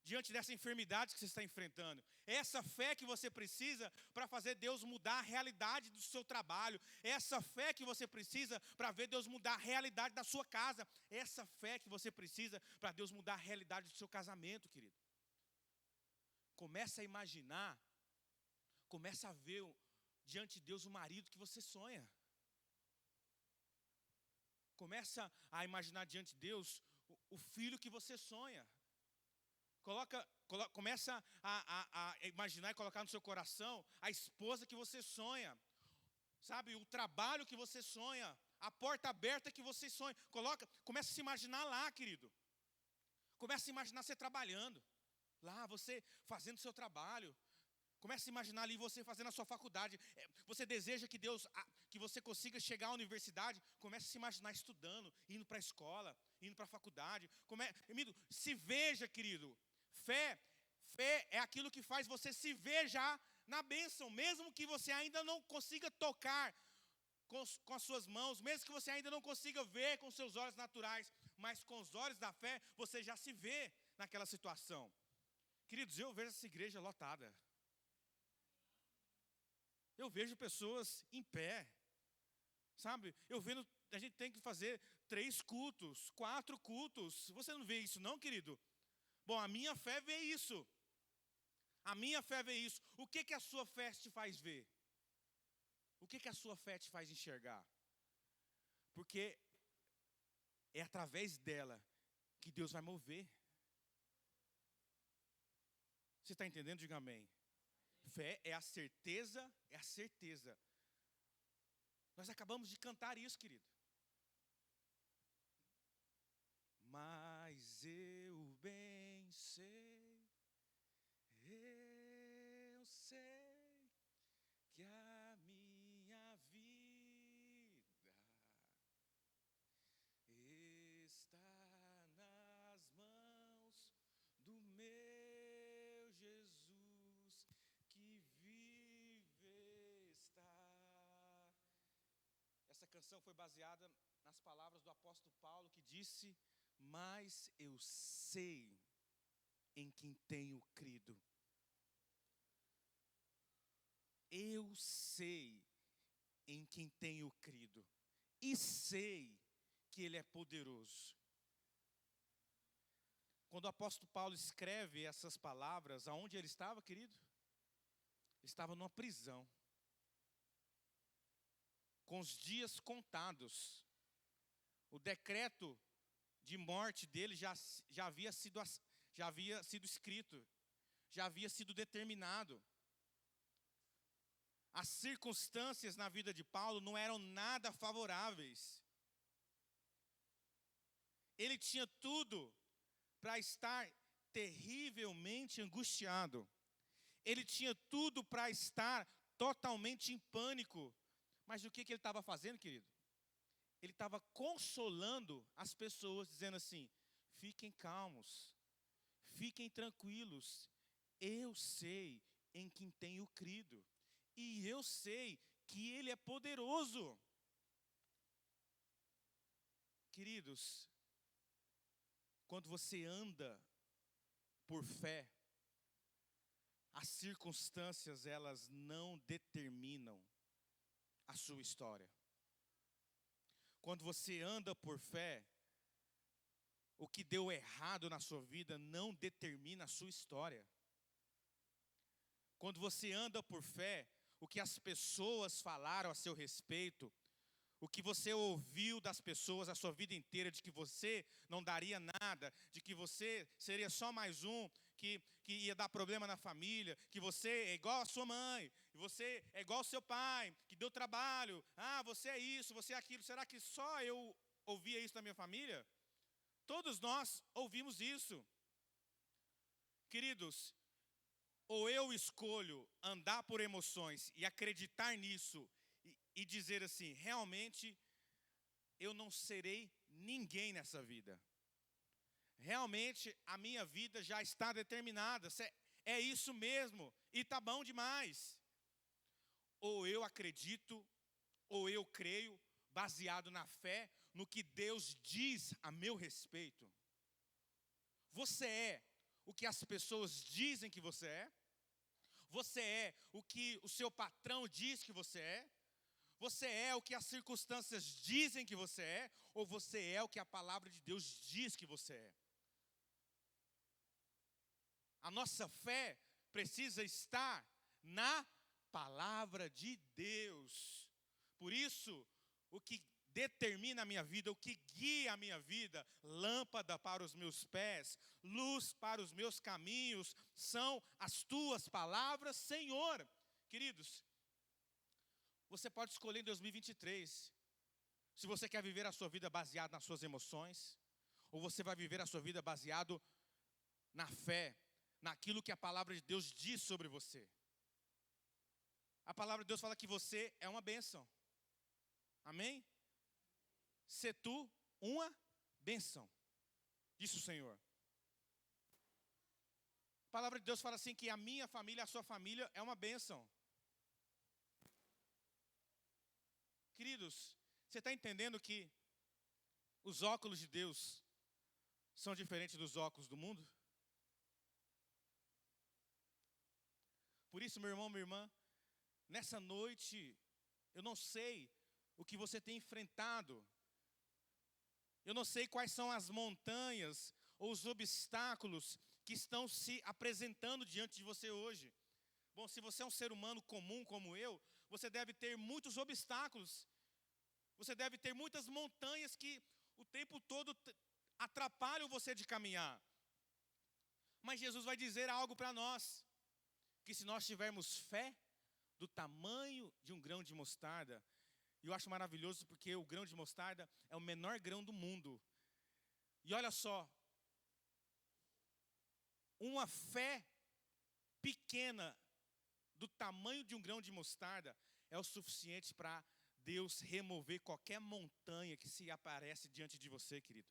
diante dessa enfermidade que você está enfrentando. É essa fé que você precisa para fazer Deus mudar a realidade do seu trabalho. É essa fé que você precisa para ver Deus mudar a realidade da sua casa. É essa fé que você precisa para Deus mudar a realidade do seu casamento, querido. Começa a imaginar, começa a ver diante de Deus o marido que você sonha. Começa a imaginar diante de Deus o filho que você sonha. Começa a imaginar e colocar no seu coração a esposa que você sonha. Sabe, o trabalho que você sonha, a porta aberta que você sonha. Começa a se imaginar lá, querido. Começa a imaginar você trabalhando. Lá, você fazendo seu trabalho. Começa a imaginar ali você fazendo a sua faculdade. Você deseja que que você consiga chegar à universidade. Começa a se imaginar estudando, indo para a escola, indo para a faculdade. Amigo, se veja, querido. Fé é aquilo que faz você se ver já na bênção. Mesmo que você ainda não consiga tocar com as suas mãos. Mesmo que você ainda não consiga ver com seus olhos naturais. Mas com os olhos da fé, você já se vê naquela situação. Queridos, eu vejo essa igreja lotada. Eu vejo pessoas em pé, sabe? Eu vendo a gente tem que fazer 3 cultos, 4 cultos. Você não vê isso não, querido? Bom, a minha fé vê isso. A minha fé vê isso. O que a sua fé te faz ver? O que a sua fé te faz enxergar? Porque é através dela que Deus vai mover. Você está entendendo? Diga amém. Fé é a certeza, é a certeza. Nós acabamos de cantar isso, querido. Mas eu bem sei, eu sei que a minha vida está nas mãos do meu Jesus, que vive está. Essa canção foi baseada nas palavras do apóstolo Paulo, que disse: mas eu sei em quem tenho crido. Eu sei em quem tenho crido. E sei que Ele é poderoso. Quando o apóstolo Paulo escreve essas palavras, aonde ele estava, querido? Ele estava numa prisão, com os dias contados. O decreto de morte dele já havia sido escrito, já havia sido determinado. As circunstâncias na vida de Paulo não eram nada favoráveis. Ele tinha tudo para estar terrivelmente angustiado. Ele tinha tudo para estar totalmente em pânico. Mas o que ele estava fazendo, querido? Ele estava consolando as pessoas, dizendo assim: fiquem calmos, fiquem tranquilos. Eu sei em quem tenho crido. E eu sei que Ele é poderoso. Queridos, quando você anda por fé, as circunstâncias, elas não determinam a sua história. Quando você anda por fé, o que deu errado na sua vida não determina a sua história. Quando você anda por fé, o que as pessoas falaram a seu respeito, o que você ouviu das pessoas a sua vida inteira, de que você não daria nada, de que você seria só mais um, que ia dar problema na família, que você é igual a sua mãe, que você é igual ao seu pai, que deu trabalho, você é isso, você é aquilo. Será que só eu ouvia isso na minha família? Todos nós ouvimos isso. Queridos, ou eu escolho andar por emoções e acreditar nisso e dizer assim: realmente eu não serei ninguém nessa vida. Realmente a minha vida já está determinada. É isso mesmo e tá bom demais. Ou eu acredito, ou eu creio, baseado na fé, no que Deus diz a meu respeito. Você é o que as pessoas dizem que você é? Você é o que o seu patrão diz que você é? Você é o que as circunstâncias dizem que você é? Ou você é o que a palavra de Deus diz que você é? A nossa fé precisa estar na palavra de Deus. Por isso, o que determina a minha vida, o que guia a minha vida, lâmpada para os meus pés, luz para os meus caminhos, são as tuas palavras, Senhor. Queridos, você pode escolher em 2023, se você quer viver a sua vida baseada nas suas emoções, ou você vai viver a sua vida baseado na fé, naquilo que a palavra de Deus diz sobre você. A palavra de Deus fala que você é uma bênção. Amém? Se tu uma bênção, disse o Senhor. A palavra de Deus fala assim que a minha família, a sua família é uma bênção. Queridos, você está entendendo que os óculos de Deus são diferentes dos óculos do mundo? Por isso, meu irmão, minha irmã, nessa noite, eu não sei o que você tem enfrentado Eu não sei quais são as montanhas ou os obstáculos que estão se apresentando diante de você hoje. Bom, se você é um ser humano comum como eu, você deve ter muitos obstáculos. Você deve ter muitas montanhas que o tempo todo atrapalham você de caminhar. Mas Jesus vai dizer algo para nós, que se nós tivermos fé do tamanho de um grão de mostarda, e eu acho maravilhoso porque o grão de mostarda é o menor grão do mundo. E olha só, uma fé pequena do tamanho de um grão de mostarda é o suficiente para Deus remover qualquer montanha que se aparece diante de você, querido.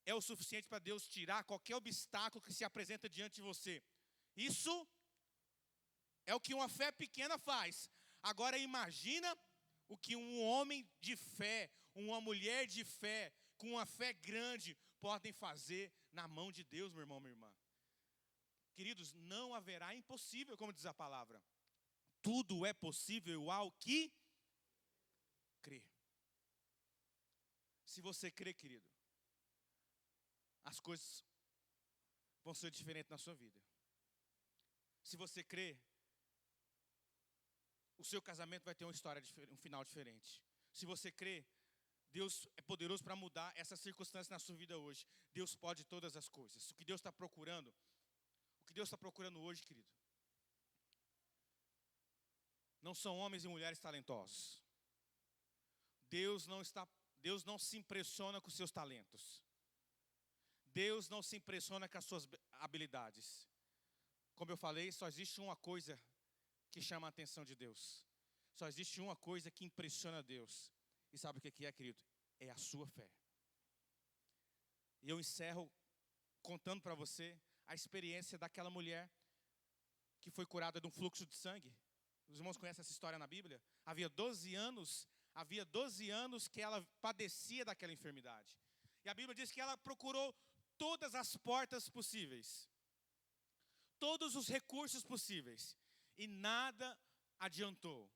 É o suficiente para Deus tirar qualquer obstáculo que se apresenta diante de você. Isso é o que uma fé pequena faz. Agora imagina o que um homem de fé, uma mulher de fé, com uma fé grande, podem fazer na mão de Deus, meu irmão, minha irmã. Queridos, não haverá impossível, como diz a palavra. Tudo é possível ao que crê. Se você crê, querido, as coisas vão ser diferentes na sua vida. Se você crê, o seu casamento vai ter uma história, um final diferente. Se você crê, Deus é poderoso para mudar essas circunstâncias na sua vida hoje. Deus pode todas as coisas. O que Deus está procurando hoje, querido, não são homens e mulheres talentosos. Deus não se impressiona com os seus talentos. Deus não se impressiona com as suas habilidades. Como eu falei, só existe uma coisa que chama a atenção de Deus. Só existe uma coisa que impressiona Deus. E sabe o que é, querido? É a sua fé. E eu encerro contando para você a experiência daquela mulher que foi curada de um fluxo de sangue. Os irmãos conhecem essa história na Bíblia? Havia 12 anos que ela padecia daquela enfermidade. E a Bíblia diz que ela procurou todas as portas possíveis, todos os recursos possíveis, e nada adiantou.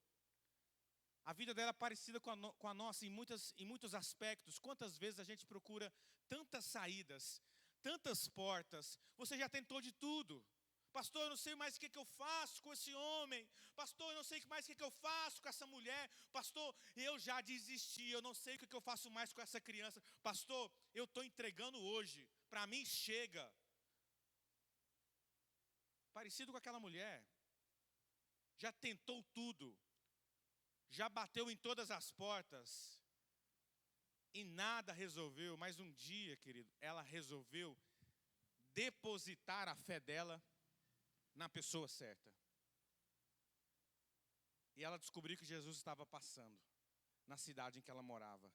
A vida dela é parecida com a nossa em muitos aspectos. Quantas vezes a gente procura tantas saídas, tantas portas? Você já tentou de tudo. Pastor, eu não sei mais o que eu faço com esse homem. Pastor, eu não sei mais o que eu faço com essa mulher. Pastor, eu já desisti, eu não sei o que eu faço mais com essa criança. Pastor, eu estou entregando hoje, para mim chega. Parecido com aquela mulher. Já tentou tudo. Já bateu em todas as portas. E nada resolveu. Mas um dia, querido, ela resolveu depositar a fé dela na pessoa certa. E ela descobriu que Jesus estava passando na cidade em que ela morava.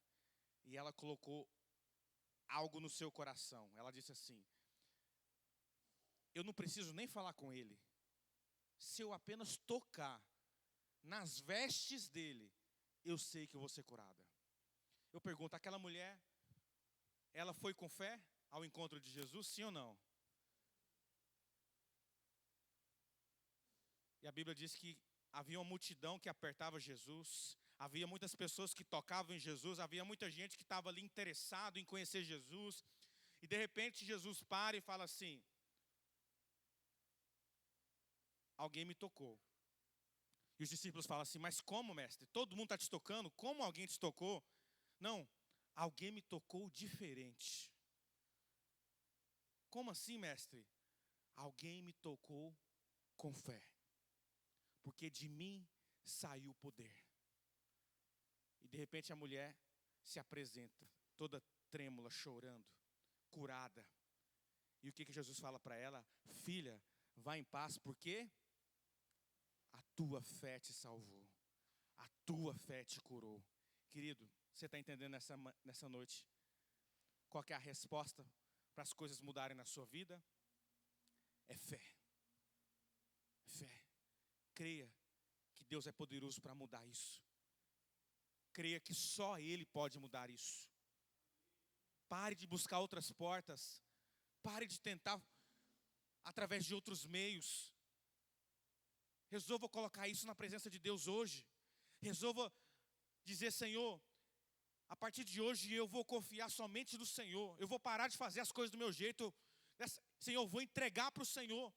E ela colocou algo no seu coração. Ela disse assim: eu não preciso nem falar com ele. Se eu apenas tocar nas vestes dele, eu sei que eu vou ser curada. Eu pergunto, aquela mulher, ela foi com fé ao encontro de Jesus, sim ou não? E a Bíblia diz que havia uma multidão que apertava Jesus, havia muitas pessoas que tocavam em Jesus, havia muita gente que estava ali interessado em conhecer Jesus. E de repente Jesus para e fala assim: alguém me tocou. E os discípulos falam assim: mas como, mestre? Todo mundo está te tocando? Como alguém te tocou? Não, alguém me tocou diferente. Como assim, mestre? Alguém me tocou com fé. Porque de mim saiu o poder. E de repente a mulher se apresenta, toda trêmula, chorando, curada. E o que Jesus fala para ela? Filha, vá em paz, porque a tua fé te salvou. A tua fé te curou. Querido, você está entendendo nessa noite qual que é a resposta para as coisas mudarem na sua vida? É fé. Fé. Creia que Deus é poderoso para mudar isso. Creia que só Ele pode mudar isso. Pare de buscar outras portas. Pare de tentar através de outros meios. Resolva colocar isso na presença de Deus hoje. Resolva dizer: Senhor, A partir de hoje eu vou confiar somente no Senhor. Eu vou parar de fazer as coisas do meu jeito. Senhor, eu vou entregar para o Senhor.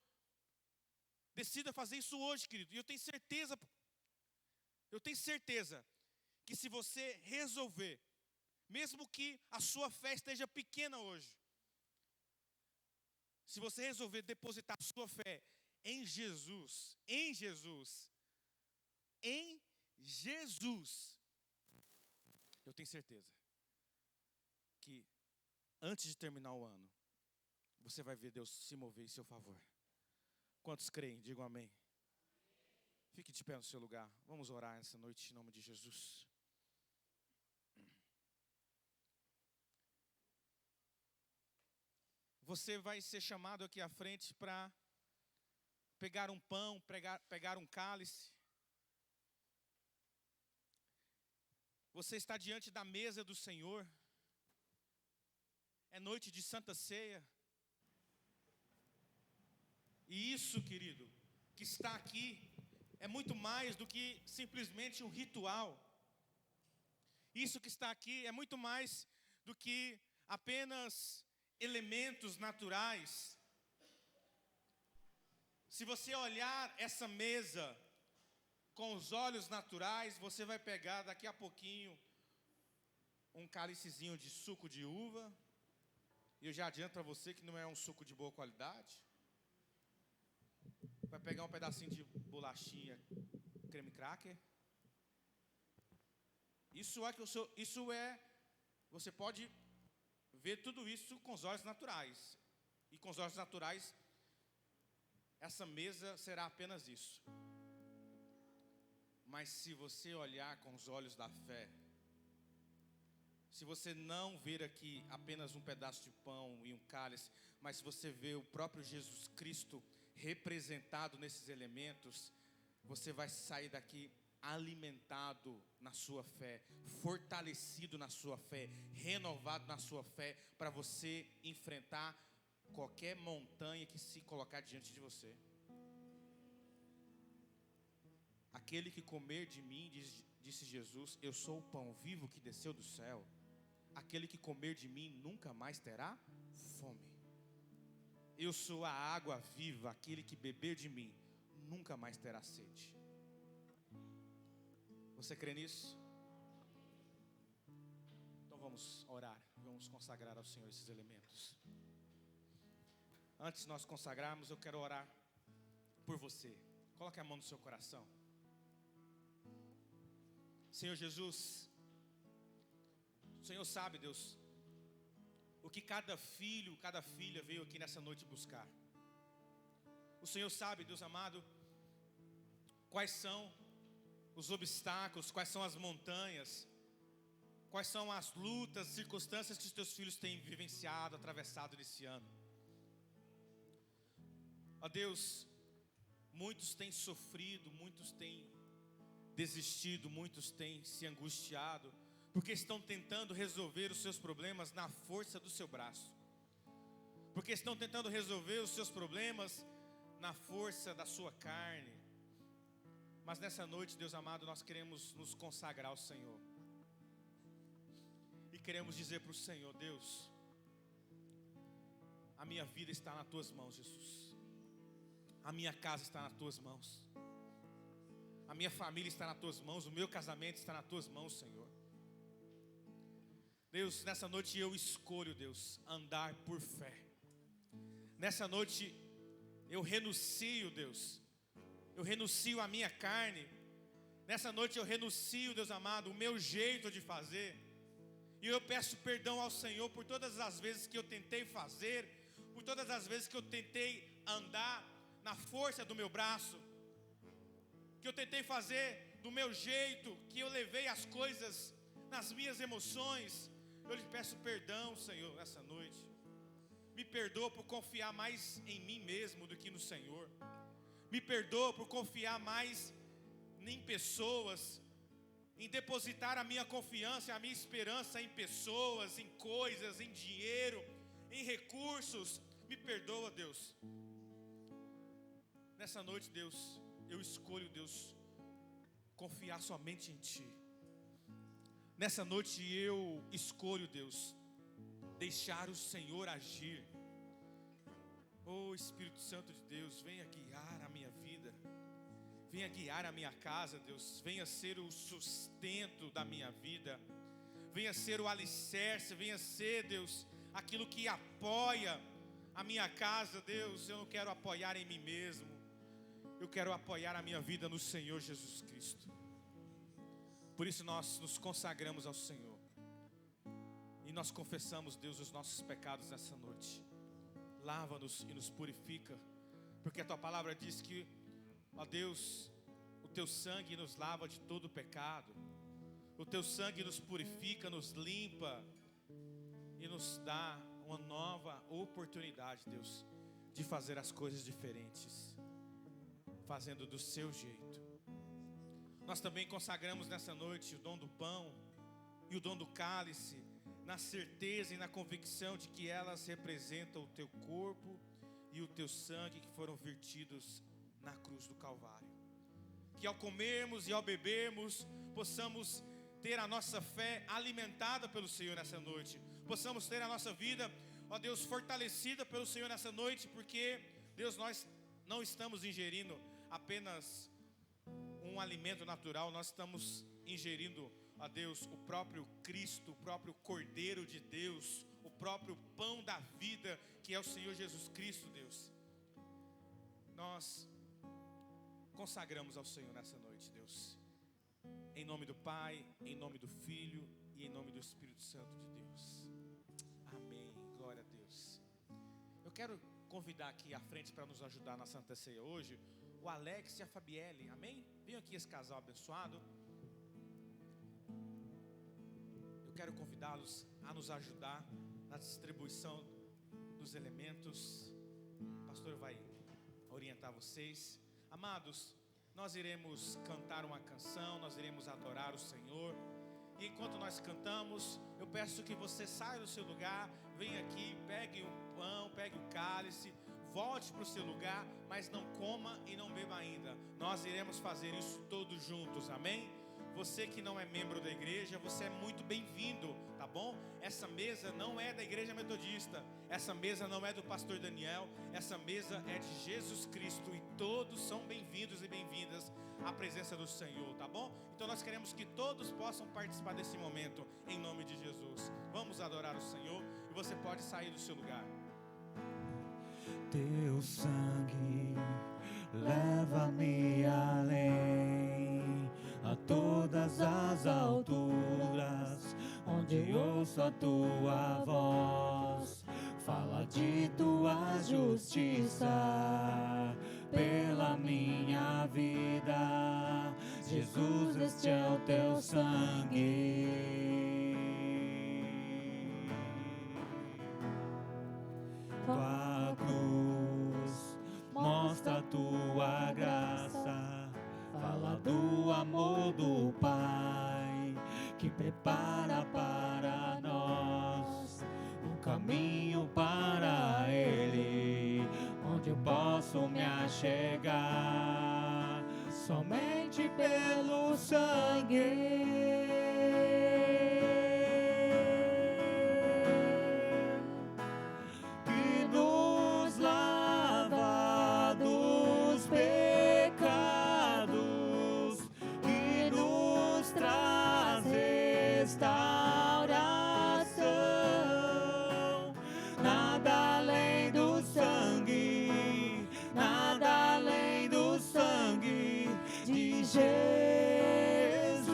Decida fazer isso hoje, querido. E eu tenho certeza que se você resolver, mesmo que a sua fé esteja pequena hoje, se você resolver depositar a sua fé em Jesus, eu tenho certeza que antes de terminar o ano, você vai ver Deus se mover em seu favor. Quantos creem? Digam amém. Fique de pé no seu lugar. Vamos orar essa noite em nome de Jesus. Você vai ser chamado aqui à frente para pegar um pão, pegar um cálice. Você está diante da mesa do Senhor. É noite de Santa Ceia. E isso, querido, que está aqui, é muito mais do que simplesmente um ritual. Isso que está aqui é muito mais do que apenas elementos naturais. Se você olhar essa mesa com os olhos naturais, você vai pegar daqui a pouquinho um cálicezinho de suco de uva. E eu já adianto para você que não é um suco de boa qualidade. Vai pegar um pedacinho de bolachinha, creme cracker. Você pode ver tudo isso com os olhos naturais. E com os olhos naturais, essa mesa será apenas isso. Mas se você olhar com os olhos da fé, se você não ver aqui apenas um pedaço de pão e um cálice, mas se você ver o próprio Jesus Cristo representado nesses elementos, você vai sair daqui alimentado na sua fé, fortalecido na sua fé, renovado na sua fé, para você enfrentar qualquer montanha que se colocar diante de você. Aquele que comer de mim, disse Jesus, eu sou o pão vivo que desceu do céu. Aquele que comer de mim nunca mais terá fome. Eu sou a água viva, aquele que beber de mim nunca mais terá sede. Você crê nisso? Então vamos orar, vamos consagrar ao Senhor esses elementos. Antes de nós consagrarmos, eu quero orar por você. Coloque a mão no seu coração. Senhor Jesus, o Senhor sabe, Deus, o que cada filho, cada filha veio aqui nessa noite buscar. O Senhor sabe, Deus amado, quais são os obstáculos, quais são as montanhas, quais são as lutas, circunstâncias que os teus filhos têm vivenciado, atravessado nesse ano. Ó Deus, muitos têm sofrido, muitos têm desistido, muitos têm se angustiado, porque estão tentando resolver os seus problemas na força do seu braço, porque estão tentando resolver os seus problemas na força da sua carne. Mas nessa noite, Deus amado, nós queremos nos consagrar ao Senhor, e queremos dizer para o Senhor: Deus, a minha vida está nas tuas mãos, Jesus. A minha casa está nas tuas mãos. A minha família está nas tuas mãos. O meu casamento está nas tuas mãos, Senhor. Deus, nessa noite eu escolho, Deus, andar por fé. Nessa noite eu renuncio, Deus. Eu renuncio a minha carne. Nessa noite eu renuncio, Deus amado, o meu jeito de fazer. E eu peço perdão ao Senhor por todas as vezes que eu tentei fazer, por todas as vezes que eu tentei andar na força do meu braço, que eu tentei fazer do meu jeito, que eu levei as coisas nas minhas emoções. Eu lhe peço perdão, Senhor, nessa noite. Me perdoa por confiar mais em mim mesmo do que no Senhor. Me perdoa por confiar mais em pessoas, em depositar a minha confiança, a minha esperança em pessoas, em coisas, em dinheiro, em recursos. Me perdoa, Deus. Nessa noite, Deus, eu escolho, Deus, confiar somente em Ti. Nessa noite eu escolho, Deus, deixar o Senhor agir. Oh Espírito Santo de Deus, venha guiar a minha vida, venha guiar a minha casa, Deus. Venha ser o sustento da minha vida, venha ser o alicerce, venha ser, Deus, aquilo que apoia a minha casa, Deus. Eu não quero apoiar em mim mesmo, eu quero apoiar a minha vida no Senhor Jesus Cristo. Por isso nós nos consagramos ao Senhor e nós confessamos, Deus, os nossos pecados nessa noite. Lava-nos e nos purifica, porque a Tua palavra diz que, ó Deus, o Teu sangue nos lava de todo pecado. O Teu sangue nos purifica, nos limpa e nos dá uma nova oportunidade, Deus, de fazer as coisas diferentes, fazendo do Seu jeito. Nós também consagramos nessa noite o dom do pão e o dom do cálice, na certeza e na convicção de que elas representam o Teu corpo e o Teu sangue que foram vertidos na cruz do Calvário. Que ao comermos e ao bebermos, possamos ter a nossa fé alimentada pelo Senhor nessa noite. Possamos ter a nossa vida, ó Deus, fortalecida pelo Senhor nessa noite, porque, Deus, nós não estamos ingerindo apenas um alimento natural, nós estamos ingerindo, ó Deus, o próprio Cristo, o próprio Cordeiro de Deus, o próprio pão da vida, que é o Senhor Jesus Cristo, Deus. Nós consagramos ao Senhor nessa noite, Deus, em nome do Pai, em nome do Filho e em nome do Espírito Santo de Deus. Amém, glória a Deus. Eu quero convidar aqui à frente para nos ajudar na Santa Ceia hoje, o Alex e a Fabielle, amém? Venham aqui esse casal abençoado. Eu quero convidá-los a nos ajudar na distribuição dos elementos. O pastor vai orientar vocês. Amados, nós iremos cantar uma canção, nós iremos adorar o Senhor. E enquanto nós cantamos, eu peço que você saia do seu lugar, venha aqui, pegue o pão, pegue o cálice, volte para o seu lugar, mas não coma e não beba ainda. Nós iremos fazer isso todos juntos, amém? Você que não é membro da igreja, você é muito bem-vindo, tá bom? Essa mesa não é da igreja metodista, essa mesa não é do pastor Daniel, essa mesa é de Jesus Cristo e todos são bem-vindos e bem-vindas à presença do Senhor, tá bom? Então nós queremos que todos possam participar desse momento, em nome de Jesus. Vamos adorar o Senhor e você pode sair do seu lugar. Teu sangue leva-me além, a todas as alturas, onde ouço a Tua voz, fala de Tua justiça pela minha vida. Jesus, este é o Teu sangue. Tua cruz mostra a Tua graça, fala do amor do Pai, que prepara para nós um caminho para Ele, onde eu posso me achegar somente pelo sangue. Jesus,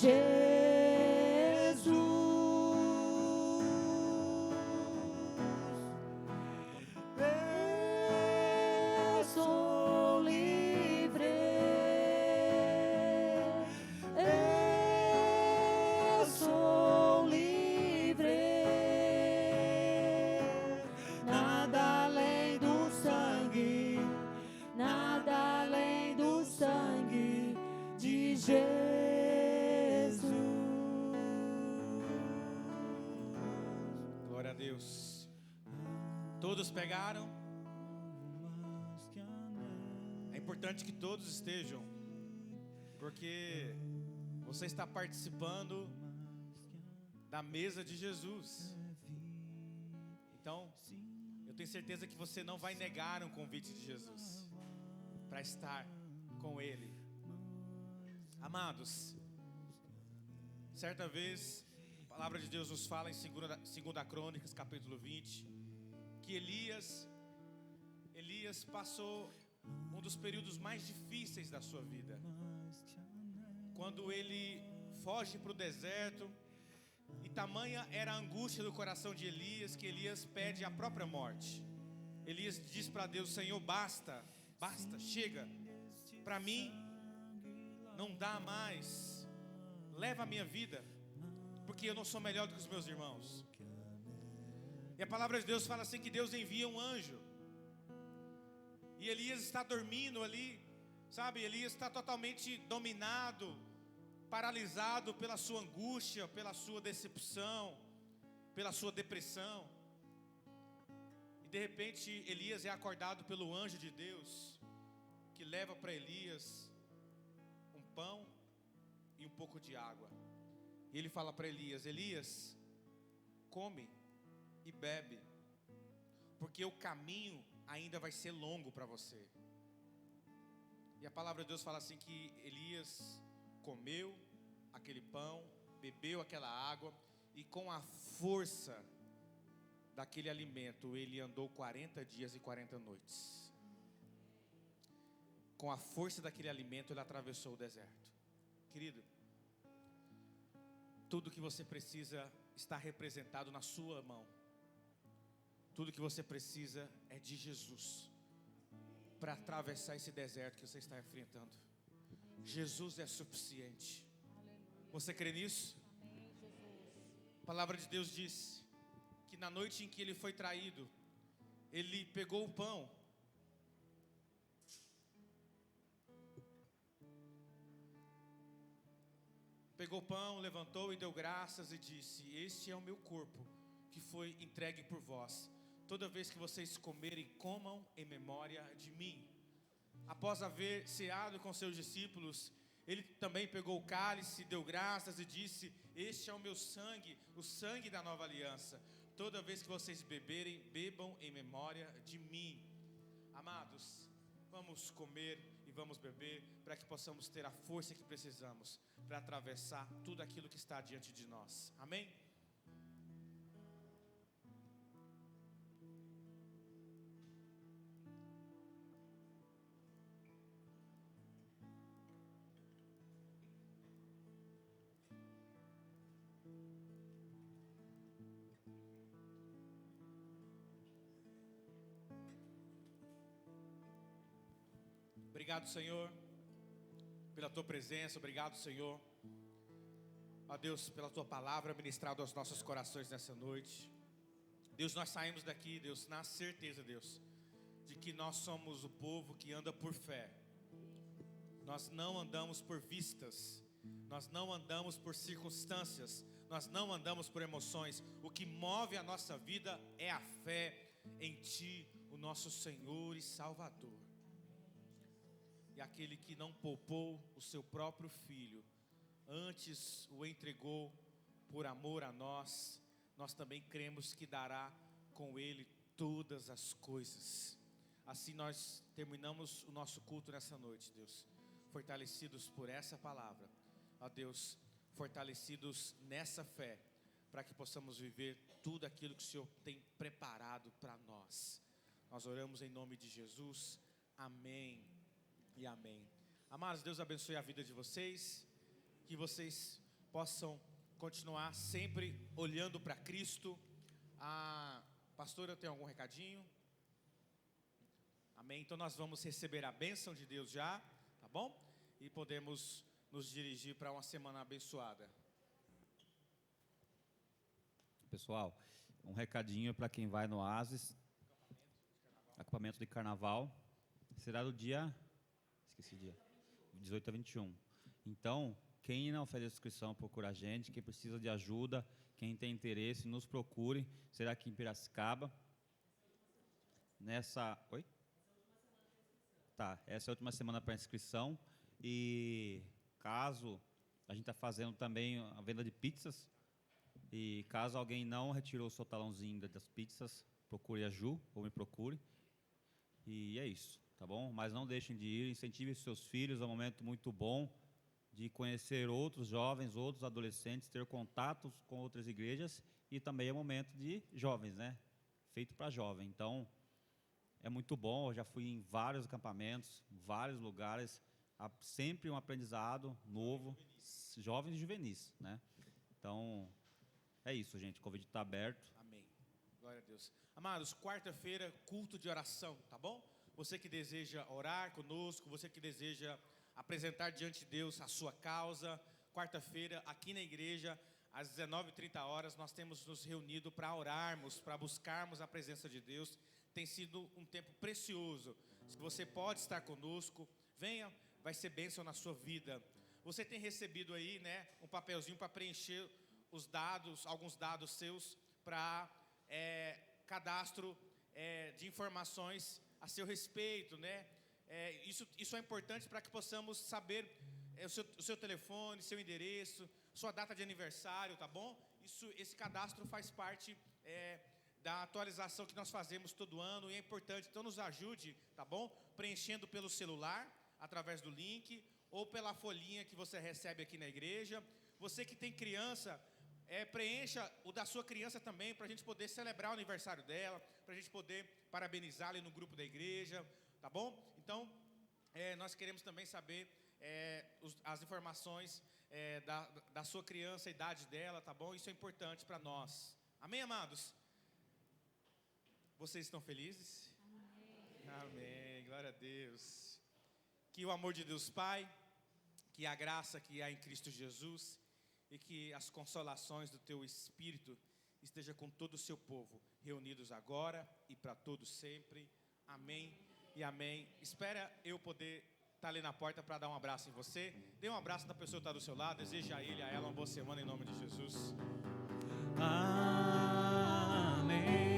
Eu sou livre. Eu sou livre. Nada além do sangue, nada além do sangue de Jesus. Glória a Deus. Todos pegaram? É importante que todos estejam, porque você está participando da mesa de Jesus. Então, eu tenho certeza que você não vai negar um convite de Jesus para estar com Ele. Amados, certa vez, a palavra de Deus nos fala em 2 Crônicas, capítulo 20, que Elias passou um dos períodos mais difíceis da sua vida. Quando ele foge para o deserto, e tamanha era a angústia do coração de Elias, que Elias pede a própria morte. Elias diz para Deus: Senhor, basta, chega, para mim não dá mais, leva a minha vida, porque eu não sou melhor do que os meus irmãos. E a palavra de Deus fala assim, que Deus envia um anjo, e Elias está dormindo ali, sabe? Elias está totalmente dominado, paralisado pela sua angústia, pela sua decepção, pela sua depressão. E de repente Elias é acordado pelo anjo de Deus, que leva para Elias um pão e um pouco de água. E ele fala para Elias: Elias, come e bebe, porque o caminho ainda vai ser longo para você. E a palavra de Deus fala assim, que Elias comeu aquele pão, bebeu aquela água, e com a força daquele alimento ele andou 40 dias e 40 noites. Com a força daquele alimento ele atravessou o deserto. Querido, tudo que você precisa está representado na sua mão. Tudo que você precisa é de Jesus para atravessar esse deserto que você está enfrentando. Jesus é suficiente. Você crê nisso? A palavra de Deus diz que na noite em que ele foi traído, ele pegou o pão, levantou e deu graças e disse: este é o meu corpo que foi entregue por vós. Toda vez que vocês comerem, comam em memória de mim. Após haver ceado com seus discípulos, ele também pegou o cálice, deu graças e disse: este é o meu sangue, o sangue da nova aliança. Toda vez que vocês beberem, bebam em memória de mim. Amados, vamos comer e vamos beber, para que possamos ter a força que precisamos para atravessar tudo aquilo que está diante de nós. Amém? Obrigado, Senhor, pela Tua presença. Obrigado, Senhor, ó Deus, pela Tua palavra ministrada aos nossos corações nessa noite. Deus, nós saímos daqui, Deus, na certeza, Deus, de que nós somos o povo que anda por fé. Nós não andamos por vistas, nós não andamos por circunstâncias, nós não andamos por emoções. O que move a nossa vida é a fé em Ti, o nosso Senhor e Salvador. E aquele que não poupou o seu próprio filho, antes o entregou por amor a nós, nós também cremos que dará com ele todas as coisas. Assim nós terminamos o nosso culto nessa noite, Deus, fortalecidos por essa palavra, ó Deus, fortalecidos nessa fé, para que possamos viver tudo aquilo que o Senhor tem preparado para nós. Nós oramos em nome de Jesus, amém e amém. Amados, Deus abençoe a vida de vocês, que vocês possam continuar sempre olhando para Cristo. A pastora tem algum recadinho? Amém? Então nós vamos receber a bênção de Deus já, tá bom? E podemos nos dirigir para uma semana abençoada. Pessoal, um recadinho para quem vai no Oasis, acampamento de carnaval, será do dia, esqueci o dia, 18 a 21. Então, quem não fez a inscrição, procura a gente, quem precisa de ajuda, quem tem interesse, nos procure, será aqui em Piracicaba. Oi? Tá, essa é a última semana para inscrição, e caso, a gente está fazendo também a venda de pizzas, e caso alguém não retirou o seu talãozinho das pizzas, procure a Ju, ou me procure. E é isso, tá bom? Mas não deixem de ir, incentivem seus filhos, é um momento muito bom de conhecer outros jovens, outros adolescentes, ter contatos com outras igrejas, e também é um momento de jovens, né? Feito para jovem. Então, é muito bom, eu já fui em vários acampamentos, vários lugares, há sempre um aprendizado novo, jovens e juvenis, né? Então, é isso, gente, o convite está aberto. Amém. Glória a Deus. Amados, quarta-feira, culto de oração, tá bom? Você que deseja orar conosco, você que deseja apresentar diante de Deus a sua causa, quarta-feira, aqui na igreja, às 19h30, nós temos nos reunido para orarmos, para buscarmos a presença de Deus. Tem sido um tempo precioso. Se você pode estar conosco, venha, vai ser bênção na sua vida. Você tem recebido aí, né, um papelzinho para preencher os dados, alguns dados seus, para cadastro de informações a seu respeito, né? Isso é importante para que possamos saber o seu telefone, seu endereço, sua data de aniversário, tá bom? Esse cadastro faz parte da atualização que nós fazemos todo ano, e é importante. Então nos ajude, tá bom? Preenchendo pelo celular, através do link, ou pela folhinha que você recebe aqui na igreja. Você que tem criança, preencha o da sua criança também, para a gente poder celebrar o aniversário dela, para a gente poder parabenizá-la no grupo da igreja, tá bom? Então, nós queremos também saber as informações da sua criança, a idade dela, tá bom? Isso é importante para nós. Amém, amados? Vocês estão felizes? Amém. Amém, glória a Deus. Que o amor de Deus Pai, que a graça que há em Cristo Jesus, e que as consolações do Teu Espírito esteja com todo o Seu povo, reunidos agora e para todos sempre. Amém e amém. Espera eu poder estar ali na porta para dar um abraço em você. Dê um abraço da pessoa que está do seu lado. Deseja a ele, a ela, uma boa semana em nome de Jesus. Amém.